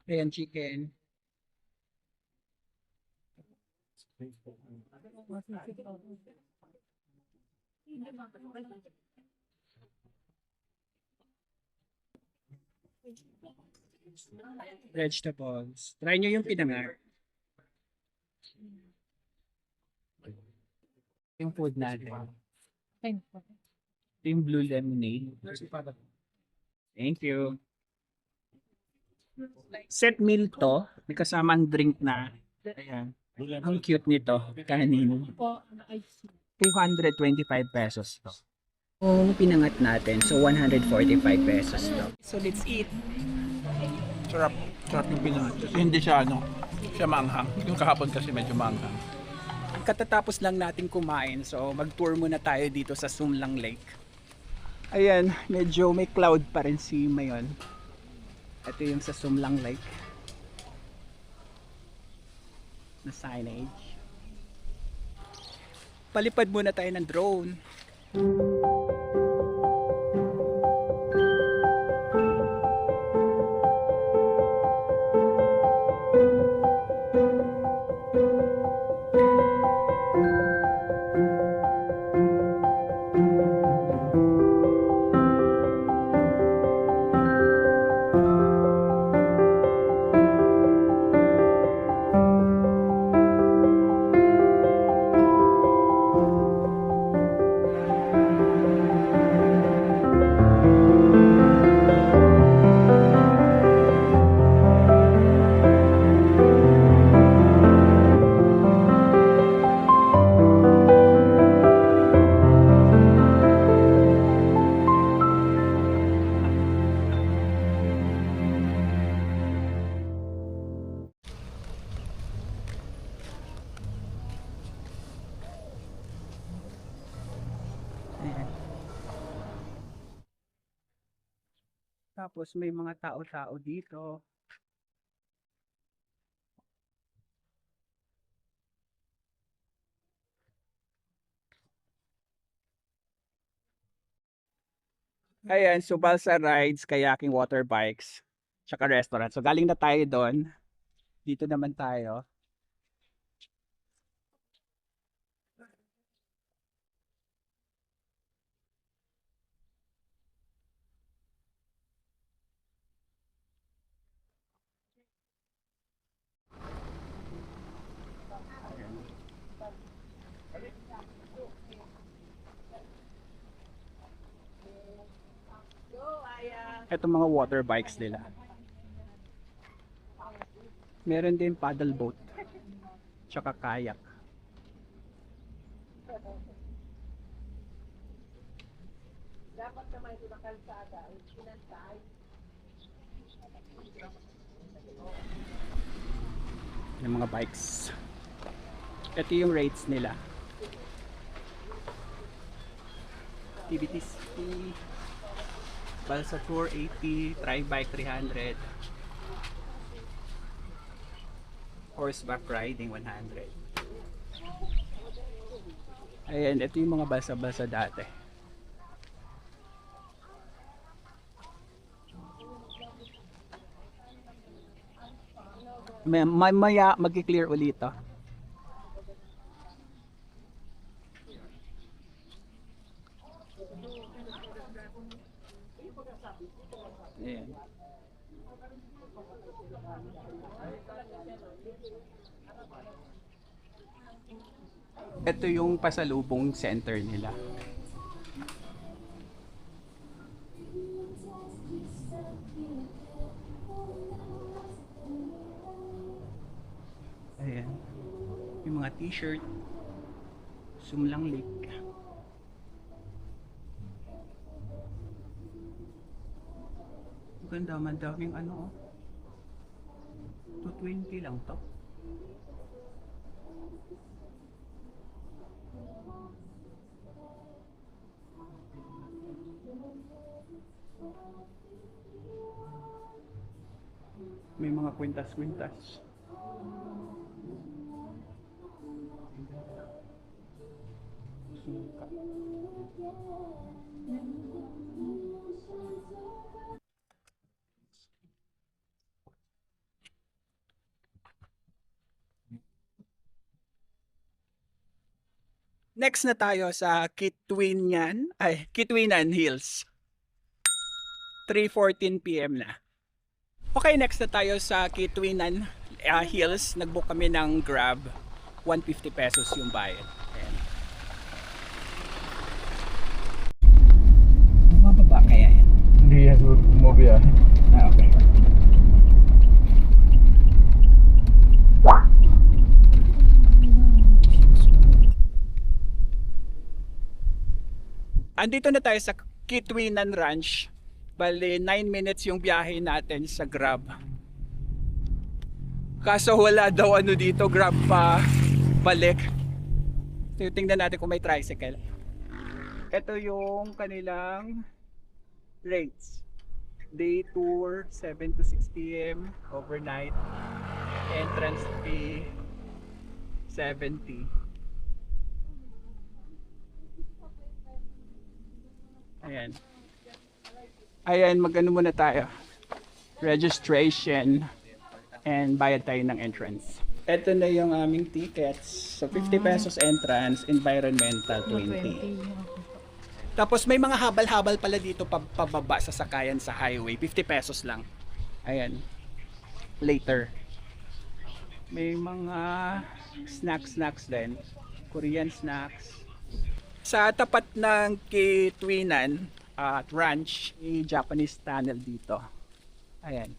Ayan, chicken. Vegetables. Try nyo yung pinangar. Yung food natin. Ito yung blue lemonade. Thank you. Set meal to. May kasamang drink na. Ayan. Ang cute nito. Kanin. 225 pesos to. Kung pinangat natin, so 145 pesos to. So let's eat. Sarap. Sarap yung pinangat. Kasi hindi siya siya maanghang. Yung kahapon kasi medyo maanghang. Katatapos lang natin kumain, so mag-tour muna tayo dito sa Sumlang Lake. Ayan, medyo may cloud pa rin si Mayon. Ito yung sa Sumlang Lake na signage. Palipad muna tayo ng drone. Tapos may mga tao-tao dito. Ayan, so balsa rides, kayaking, water bikes, tsaka restaurant. So galing na tayo doon. Dito naman tayo. Ito mga water bikes nila. Meron din paddle boat. Tsaka kayak. Dapat naman ito na kalsada. Pinantay. Yung mga bikes. Ito yung rates nila. TBTC, Balsa Tour 80, Tri-Bike 300, Horseback Riding 100. Ayan, ito yung mga balsa-balsa dati. Maya mag-clear ulit to. Ayan. Ito yung pasalubong center nila. Ayan. Yung mga t-shirt. Sumlang Lake. Ganda, madaming ano, 220 lang to. May mga kwintas-kwintas. Suka. Next na tayo sa Kitwinan Hills. 3:14 PM na. Okay, next na tayo sa Kitwinan Hills. Nag-book kami ng Grab. 150 pesos yung bayad. Ayan. Mababa kaya yan? Hindi yan bumabiyahe. Ah, okay. Andito na tayo sa Kitwinan Ranch. Bale, 9 minutes yung biyahe natin sa Grab. Kaso wala daw ano dito, Grab pa balik. So, tingnan natin kung may tricycle. Ito yung kanilang rates. Day tour, 7 to 6 PM. Overnight. Entrance fee, 70. Ayan. Ayan, mag-ano muna tayo. Registration and bayad tayo ng entrance. Ito na yung aming tickets. So 50 pesos entrance, environmental 20. Tapos may mga habal-habal pala dito pababa sa sakayan sa highway. 50 pesos lang. Ayan. Later. May mga snacks din. Korean snacks. Sa tapat ng Kitwinan Ranch, may Japanese tunnel dito. Ayan.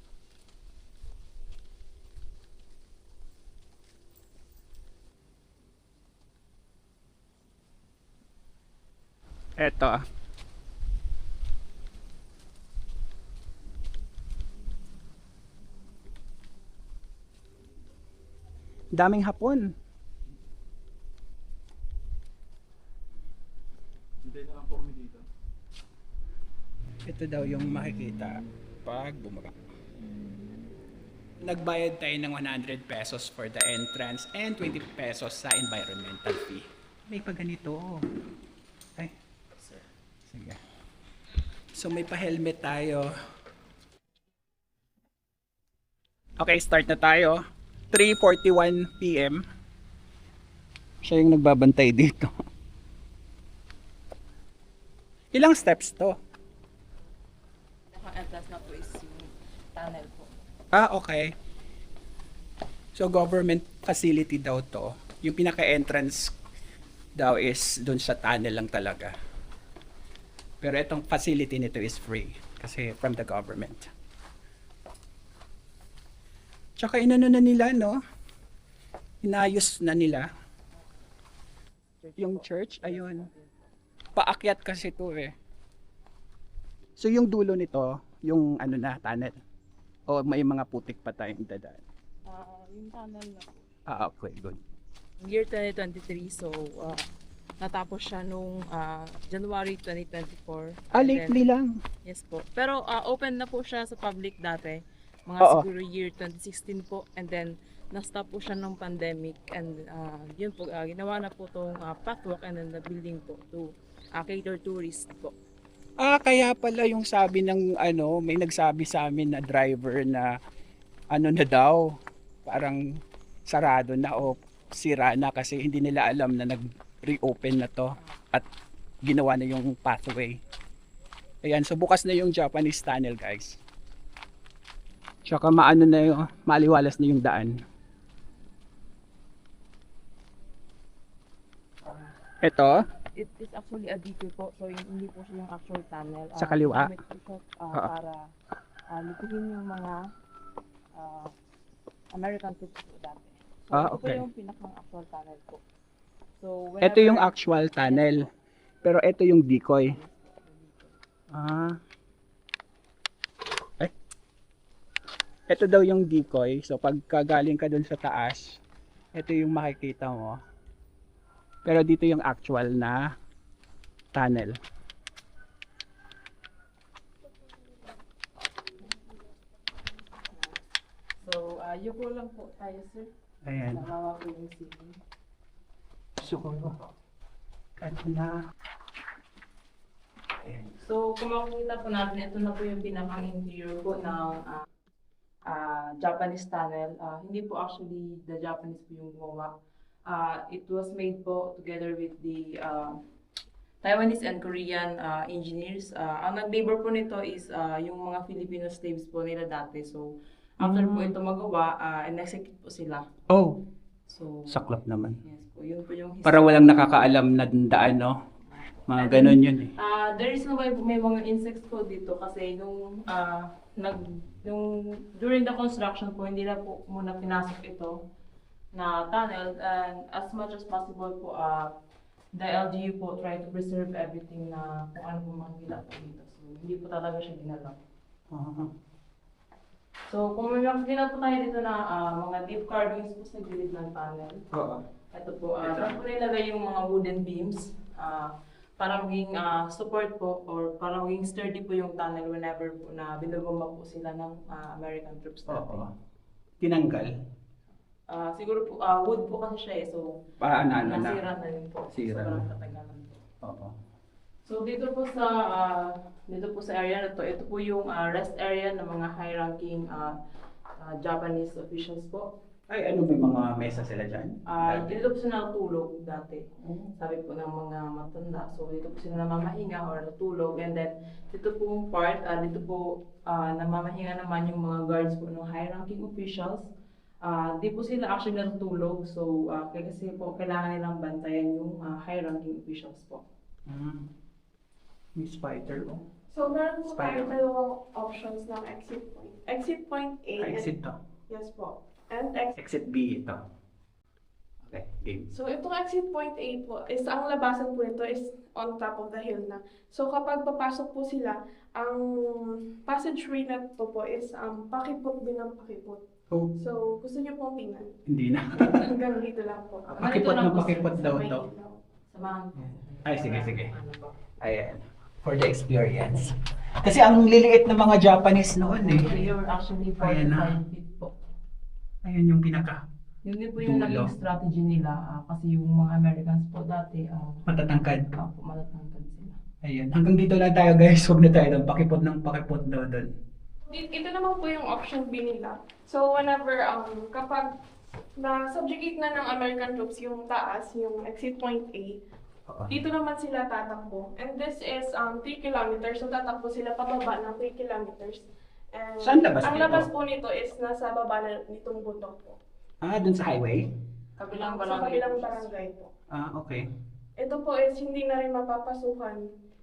Eto. Daming Hapon. Ito daw yung makikita pag bumaba. Nagbayad tayo ng 100 pesos for the entrance and 20 pesos sa environmental fee. May pa ganito. Ay. Sige. So may pa-helmet tayo. Okay, start na tayo. 3:41 PM. Siya yung nagbabantay dito. Ilang steps to? Naka-entrance na po is yung tunnel po. Ah, okay. So government facility daw to. Yung pinaka-entrance daw is dun sa tunnel lang talaga. Pero itong facility nito is free kasi from the government. Tsaka inano na nila, no? Inayos na nila. Yung church, ayun. Paakyat kasi to eh. So yung dulo nito, yung ano na, tunnel. O may mga putik pa tayong dadaan. Yung tunnel na po. Ah, okay, good. Year 2023, so natapos siya nung January 2024. Ah, And lately lang. Yes po. Pero open na po siya sa public dati. Mga Oo. siguro year 2016 po. And then, na-stop po siya ng pandemic. And yun po, ginawa na po itong pathwalk and then the building po to cater tourists po. Ah, kaya pala yung sabi ng ano, may nagsabi sa amin na driver na ano na daw, parang sarado na o sira na kasi hindi nila alam na nag-reopen na to at ginawa na yung pathway. Ayan, so bukas na yung Japanese tunnel, guys. Tsaka maano na yung, maliwalas na yung daan. Ito, It is actually a detour po, so hindi po siya yung actual tunnel. Sa kaliwa? Gamit po siya, para lukuhin yung mga American troops po dati. So, Ah, ito okay. po yung pinakang actual tunnel po. So, ito yung actual tunnel. Pero ito yung decoy. Ah. Ay. Ito daw yung decoy. So pagka galing ka dun sa taas, ito yung makikita mo. Pero dito yung actual na tunnel. So, yuko lang po tayo, sir. Ayan. Nakawa po yung ceiling. Siguro. Ito na. Ayan. So, kung makikita po natin, ito na po yung pinakang interior po ng Japanese tunnel. Hindi po actually the Japanese po yung gumawa. It was made po together with the Taiwanese and Korean engineers. Ang nag-labor po nito is yung mga Filipino slaves po nila dati. So, after po ito magawa, in-execute po sila. Oh, So, saklap naman. yes po, yun po yung Para walang nakakaalam na daan, no? Mga ganun yun eh. The reason why may mga insects po dito kasi during the construction po, hindi na po muna pinasok ito na tunnel, and as much as possible po, the LGU po try to preserve everything na kung ano po makikita po dito. So, hindi po talaga siya ginalaw. So, kung may makikita po tayo dito na mga deep carvings po sa gilid ng tunnel. Oo. Ito po, saan po nilagay yung mga wooden beams para maging support po or para maging sturdy po yung tunnel whenever po na binubomba po sila ng American troops dati. Oo. Tinanggal. Siguro po, wood po kasi siya eh, so Ano na. nasira na rin po. Sira Sobrang na. katagalan po. Oo. So dito po sa area na to, ito po yung rest area ng mga high-ranking Japanese officials po. Ay, ano, may mga mesa sila dyan? Dito po sila natulog dati. Sabi po ng mga matanda. So dito po sila namamahinga or natulog. And then dito po part, dito po namamahinga naman yung mga guards po ng high-ranking officials. Di po sila actually natutulog. So kasi po kailangan nilang bantayan yung high-ranking officials po. May spider, oh. So, meron po tayo Spider-Man. dalawang options ng exit point. Exit point A. Exit to. Yes po. And exit. Exit B ito. Okay, game. So, itong exit point A po, is ang labasan po nito is on top of the hill na. So, kapag papasok po sila, ang passageway na ito po is pakipot din ang pakipot. Oh, So, gusto niyo pong tingnan? hindi na. Hanggang dito lang po. Pakipot na pakipot daw May to. ilaw. Samahan po. Ay, sige. Ayan. For the experience. Kasi ang liliit ng mga Japanese noon eh. They were actually Ayan na. 45 feet po. Ayun yung pinaka Yun din po yung Dulo. naging strategy nila kasi yung mga Americans po dati matatangkad. matatangkad sila. Ayun, hanggang dito lang tayo guys. Huwag na tayo ng pakipot daw doon. Ito naman po yung option B nila. So, whenever, kapag na-subjugate na ng American troops yung taas, yung exit point A, dito naman sila tatakbo. And this is 3 kilometers, so tatakbo sila pababa ng 3 kilometers. And Saan labas ang nito? labas po nito is nasa baba na nitong bundok po. Doon sa highway? Kabilang Sa barangay. kabilang barangay po. Okay. Ito po is hindi na rin mapapasukan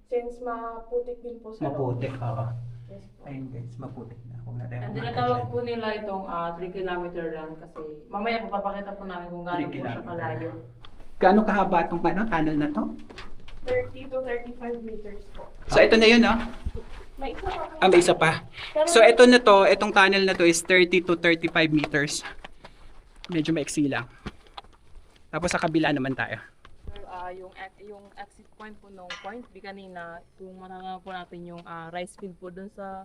since maputik din po sa loob. Maputik, oo. Yes po. Ayun guys, maputik na. Huwag na tayo And kumagat tinatawag dyan. po nila itong 3 kilometer run kasi mamaya papapakita po namin kung gaano 3 po siya kilometer. kalayo. Gaano kahaba itong tunnel na to? 30 to 35 meters po. So ito na yun, no? May isa pa po. May isa pa. So ito na to, itong tunnel na to is 30 to 35 meters. Medyo maiksi lang. Tapos sa kabila naman tayo. Yung exit point po nung point B kanina, kung manangan po natin yung rice field po dun sa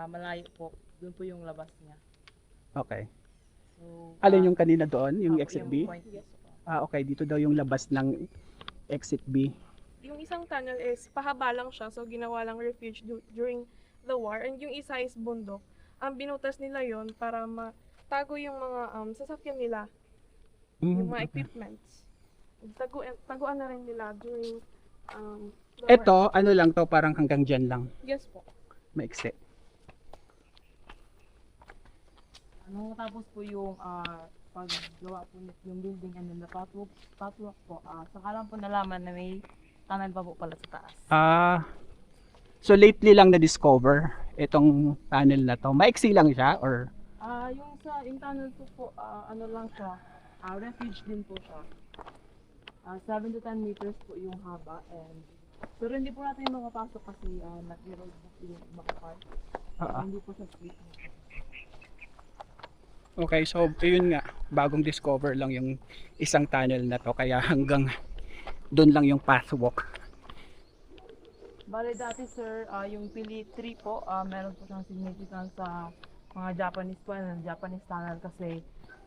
malayo po, dun po yung labas niya. Okay. So, Alin yung kanina doon, yung exit yung B? point, yes po. Okay, dito daw yung labas ng exit B. Yung isang tunnel is pahaba lang siya, so ginawa lang refuge during the war. And yung isa is bundok. Ang binutas nila yon para matago yung mga sasakyan nila, yung mga equipments. Taguan na rin nila during the war. Ito, ano lang to, parang hanggang dyan lang. Yes po. Maiksi. Tapos po yung paggawa po yung building and then the catwalk po, saka lang po nalaman na may tunnel pa po pala sa taas. So lately lang na-discover itong tunnel na to. Maiksi lang siya or Yung tunnel po, ano lang siya, refuge din po siya. 7 to 10 meters po yung haba and pero hindi po natin makapasok kasi nag-erode na po yung mga part. Hindi po sa split. Okay, so yun nga, bagong discover lang yung isang tunnel na to kaya hanggang doon lang yung pathwalk. Bale dati sir, yung Pili 3 po, meron po siyang significance sa mga Japanese po, Japanese tunnel kasi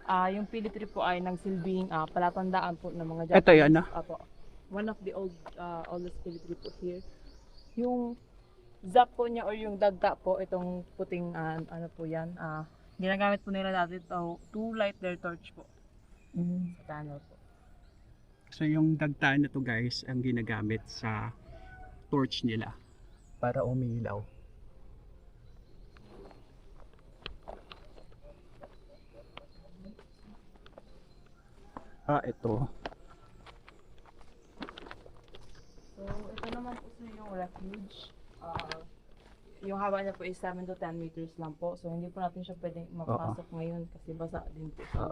yung Pili 3 po ay nagsilbing palatandaan po ng mga Japanese. Ito yun, no? Apo. One of the oldest Pili 3 po here. Yung zap po niya or yung dagda po, itong puting ano po yan, ginagamit po nila dati to light their torch po. Sa tunnel po. So yung dagtaan na to guys ang ginagamit sa torch nila para umilaw. Ito. So, ito naman po sa yung refuge. Yung haba niya po is 7 to 10 meters lang po. So, hindi po natin siya pwedeng mapasok ngayon kasi basa din po siya.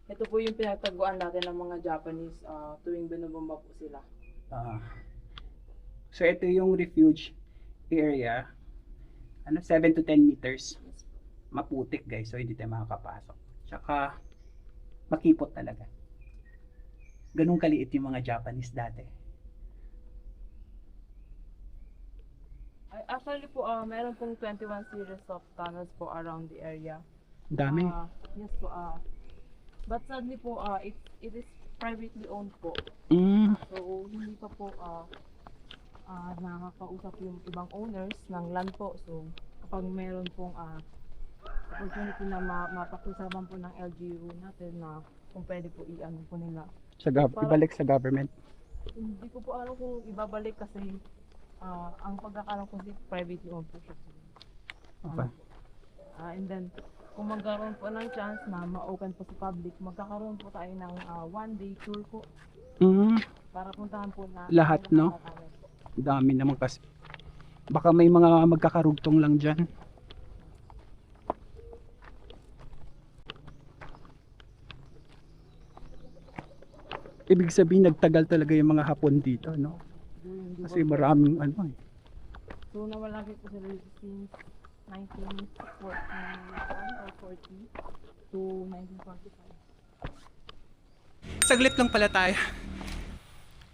Ito po yung pinagtaguan natin ng mga Japanese tuwing binubomba po sila. So ito yung refuge area. 7 to 10 meters. Maputik guys, so hindi tayo makakapasok. Tsaka makipot talaga. Ganun kaliit yung mga Japanese dati. Actually po, meron pong 21 series of tunnels po around the area. Dami. Yes po. But sadly po, it is privately owned po. So, hindi pa po nakakausap yung ibang owners ng land po. So, kapag meron pong opportunity na mapakiusapan po ng LGU natin na kung pwede po i-ano po nila. Ibalik sa government. Hindi ko po alam kung ibabalik kasi ang pagkakaroon ko si privately owned po siya. Okay. And then, kung magkaroon po ng chance na ma-open po sa public, magkakaroon po tayo ng one-day tour po para puntahan po na Lahat, no? Dami naman kasi. Baka may mga magkakarugtong lang dyan. Ibig sabihin nagtagal talaga yung mga Hapon dito, no? Kasi maraming ano eh. So nawalagi po sila since 1941 or 40 to 1945. Saglit lang pala tayo.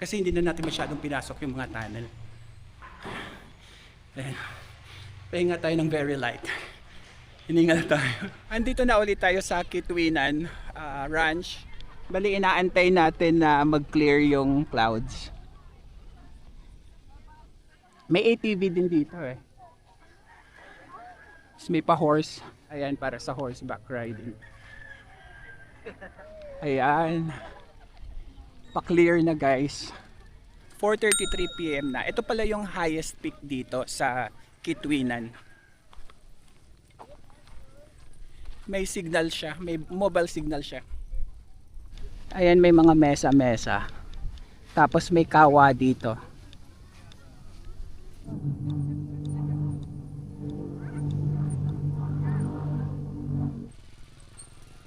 Kasi hindi na natin masyadong pinasok yung mga tunnel. Then, pahinga tayo ng very light. Hiningal tayo. Andito na ulit tayo sa Kitwinan Ranch. Bali inaantay natin na mag-clear yung clouds. May ATV din dito eh. Tapos may pa-horse. Ayan, para sa horseback riding. Ayan. Pa-clear na guys. 4:33 PM na. Ito pala yung highest peak dito sa Kitwinan. May signal siya. May mobile signal siya. Ayan, may mga mesa-mesa. Tapos may kawa dito.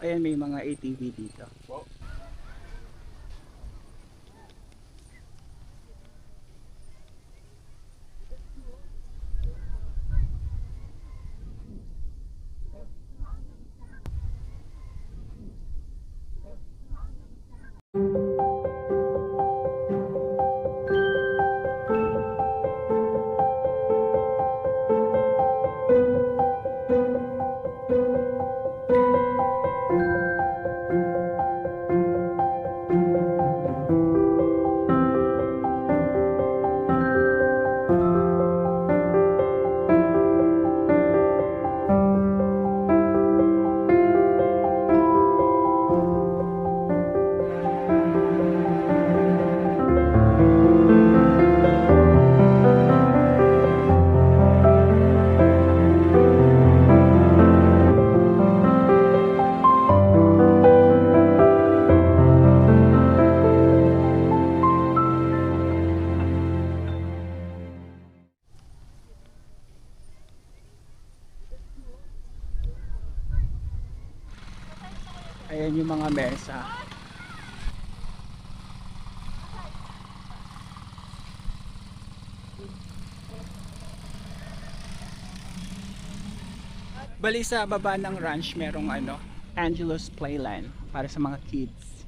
Ayan, may mga ATV dito. Ayan yung mga mesa. Bali sa baba ng ranch merong Angelo's Playland para sa mga kids.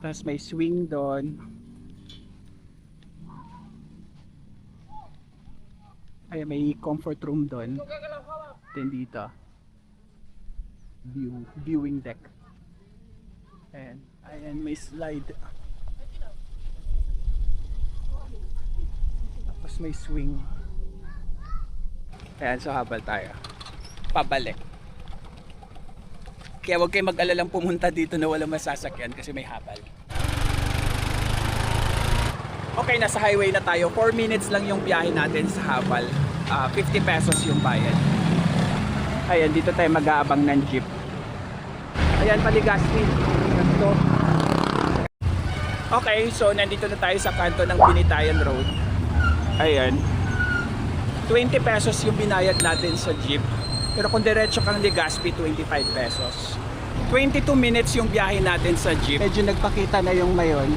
Tapos may swing doon. Ay, may comfort room doon. Then dito. Viewing deck. Ayan, may slide. Tapos may swing. Ayan, so habal tayo. Pabalik. Kaya huwag kayo mag-alalang pumunta dito na walang masasakyan kasi may habal. Okay, nasa highway na tayo. 4 minutes lang yung biyahe natin sa habal. 50 pesos yung bayad. Ayan, dito tayo mag-aabang ng jeep. Ayan, Paligasti. Ganito. Okay, so nandito na tayo sa kanto ng Binitayan Road. Ayan. 20 pesos yung binayad natin sa jeep. Pero kung diretso kang Legazpi, 25 pesos. 22 minutes yung biyahe natin sa jeep. Medyo nagpakita na yung mayon.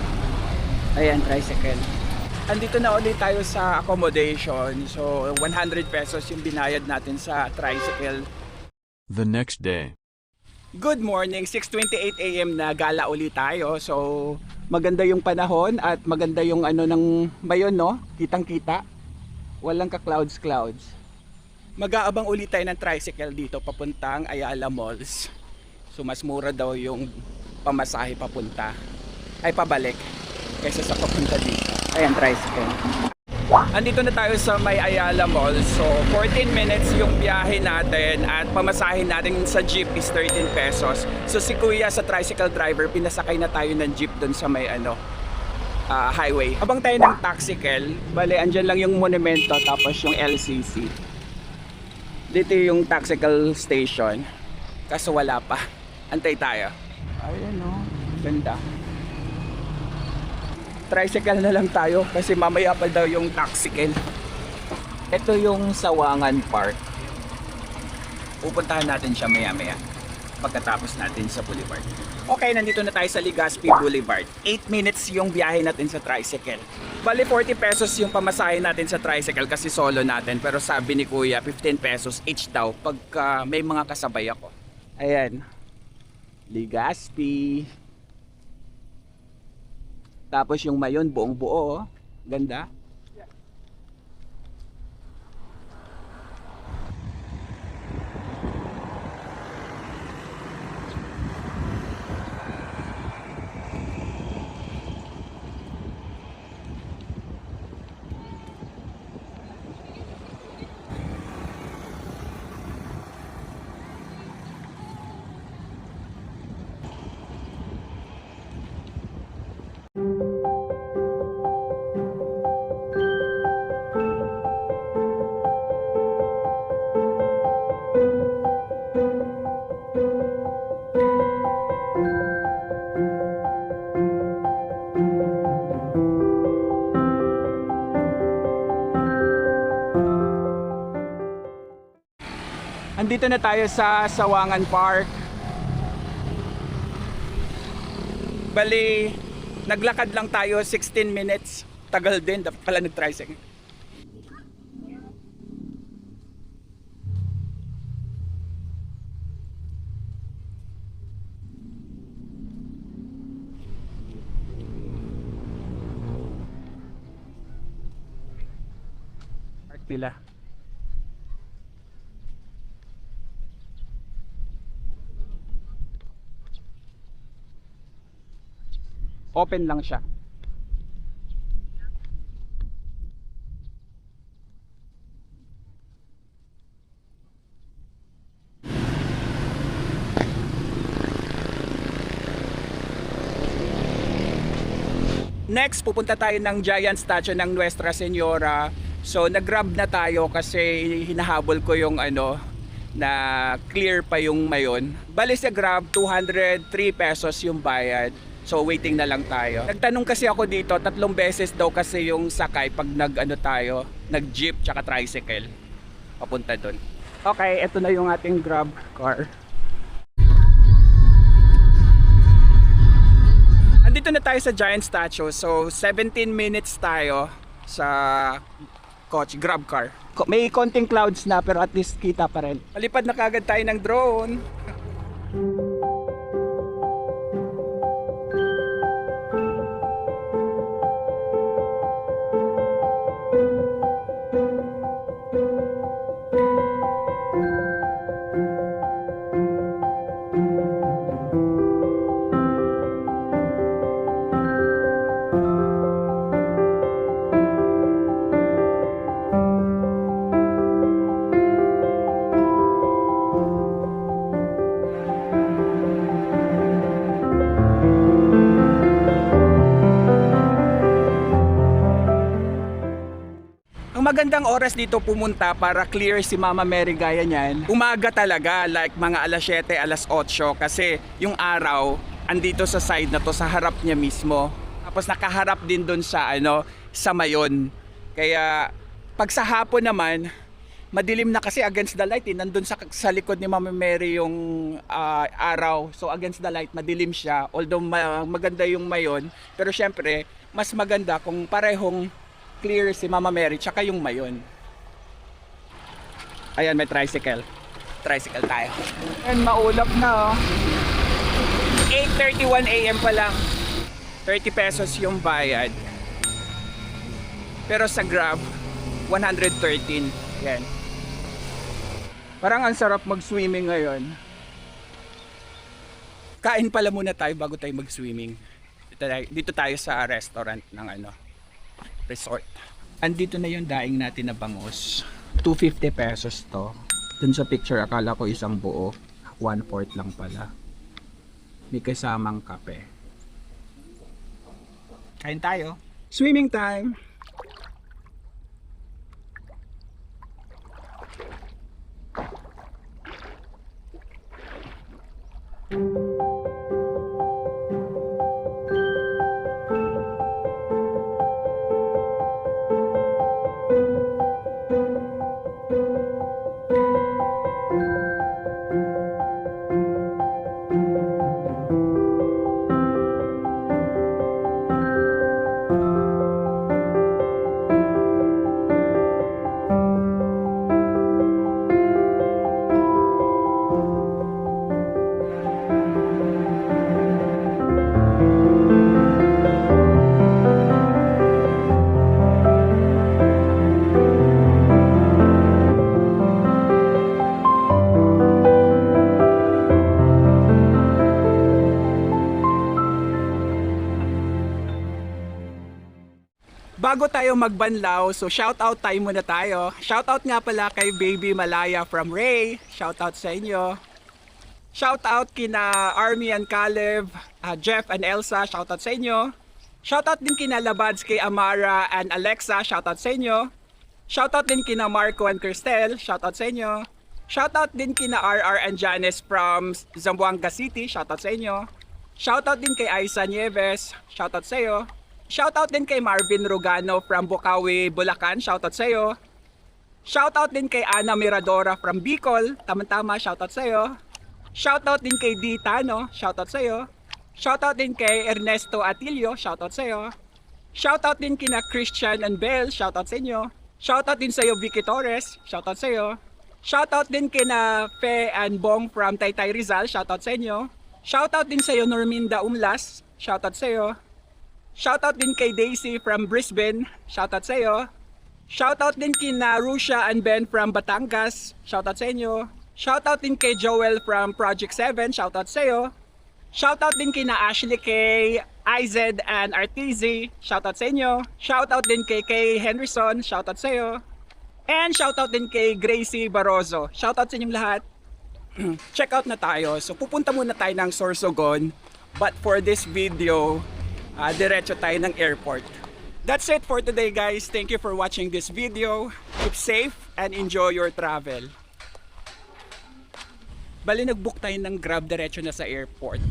Ayan, tricycle. Andito na ulit tayo sa accommodation. So, 100 pesos yung binayad natin sa tricycle. The next day. Good morning, 6:28 AM na gala ulit tayo. So, maganda yung panahon at maganda yung ng mayon, no? Kitang-kita. Walang ka-clouds. Mag-aabang ulit tayo ng tricycle dito papuntang Ayala Malls. So, mas mura daw yung pamasahe papunta. Ay, pabalik. Kaysa sa papunta dito. Ayan, tricycle. Andito na tayo sa may Ayala Mall. So 14 minutes yung biyahe natin at pamasahe natin sa jeep is 13 pesos. So si Kuya sa tricycle driver, pinasakay na tayo ng jeep dun sa may highway. Abang tayo ng taxicle. Bale, andyan lang yung monumento tapos yung LCC. Dito yung taxicle station. Kaso wala pa. Antay tayo. Ayan o, ganda. Tricycle na lang tayo kasi mamaya pa daw yung taxicle. Ito yung Sawangan Park. Pupuntahan natin siya maya-maya pagkatapos natin sa Boulevard. Okay, nandito na tayo sa Legazpi Boulevard. 8 minutes yung biyahe natin sa tricycle. Bali 40 pesos yung pamasahe natin sa tricycle kasi solo natin. Pero sabi ni Kuya, 15 pesos each daw pagka may mga kasabay ako. Ayan. Legazpi. Tapos yung mayon buong buo, oh. Ganda. Andito na tayo sa Sawangan Park. Bali, naglakad lang tayo 16 minutes. Tagal din, dapat pala nag-tricycle. Park nila. Open lang siya. Next, pupunta tayo ng giant statue ng Nuestra Señora. So, nag-grab na tayo kasi hinahabol ko yung na clear pa yung mayon. Bali sa Grab, 203 pesos yung bayad. So, waiting na lang tayo. Nagtanong kasi ako dito, 3 beses daw kasi yung sakay pag nag-jeep tsaka tricycle. Papunta dun. Okay, ito na yung ating Grab car. Andito na tayo sa giant statue. So 17 minutes tayo sa coach, Grab car. May konting clouds na pero at least kita pa rin. Malipad na kagad tayo ng drone. Magandang oras dito pumunta para clear si Mama Mary gaya niyan. Umaga talaga, like mga alas 7, alas 8 kasi yung araw andito sa side na to, sa harap niya mismo. Tapos nakaharap din doon sa sa mayon. Kaya pag sa hapon naman, madilim na kasi against the light. Nandun sa likod ni Mama Mary yung araw. So against the light, madilim siya. Although maganda yung mayon, pero syempre mas maganda kung parehong clear si Mama Mary tsaka yung mayon. Ayan, may tricycle. Tricycle tayo. And maulap na 8:31 AM pa lang. 30 pesos yung bayad. Pero sa Grab, 113. Yan. Parang ang sarap mag-swimming ngayon. Kain pala muna tayo bago tayo mag-swimming. Dito tayo sa restaurant ng resort. Andito na yung daing natin na bangus. 250 pesos to. Dun sa picture akala ko isang buo. 1/4 lang pala. May kasamang kape. Kain tayo. Swimming time. Bago tayo magbanlaw, so shoutout tayo muna tayo. Shoutout nga pala kay Baby Malaya from Ray. Shoutout sa inyo. Shoutout kina Army and Caleb, Jeff and Elsa. Shoutout sa inyo. Shoutout din kina Labads kay Amara and Alexa. Shoutout sa inyo. Shoutout din kina Marco and Cristel. Shoutout sa inyo. Shoutout din kina RR and Janice from Zamboanga City. Shoutout sa inyo. Shoutout din kay Aisa Nieves. Shoutout sa iyo. Shoutout din kay Marvin Rogano from Bukawi, Bulacan. Shoutout sa iyo. Shoutout din kay Ana Miradora from Bicol. Tama-tama, shoutout sa'yo. Shoutout din kay D. Tano. Shoutout sa'yo. Shoutout din kay Ernesto Atilio. Shoutout sa'yo. Shoutout din kina Christian and Bell. Shoutout sa inyo. Shoutout din sa'yo Vicky Torres. Shoutout sa'yo. Shoutout din kina Fe and Bong from Taytay Rizal. Shoutout sa inyo. Shoutout din sa'yo Norminda Umlas. Shoutout sa'yo. Shoutout din kay Daisy from Brisbane. Shoutout sa'yo. Shoutout din kina Rusha and Ben from Batangas. Shoutout sa inyo. Shoutout din kay Joel from Project 7. Shoutout sa'yo. Shoutout din kina Ashley K, IZ and RTZ. Shoutout sa inyo. Shoutout din kay Kay Henderson. Shoutout sa'yo. And shoutout din kay Gracie Barroso. Shoutout sa inyong lahat. Check out na tayo. So pupunta muna tayo ng Sorsogon. But for this video, diretso tayo ng airport. That's it for today guys. Thank you for watching this video. Keep safe and enjoy your travel. Bali nag-book tayo ng Grab diretso na sa airport.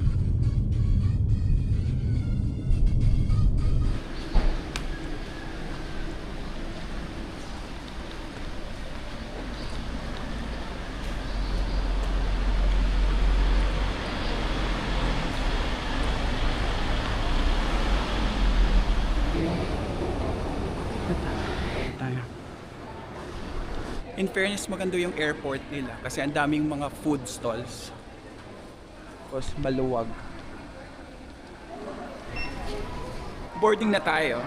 In fairness, maganda yung airport nila kasi ang daming mga food stalls. Tapos maluwag. Boarding na tayo.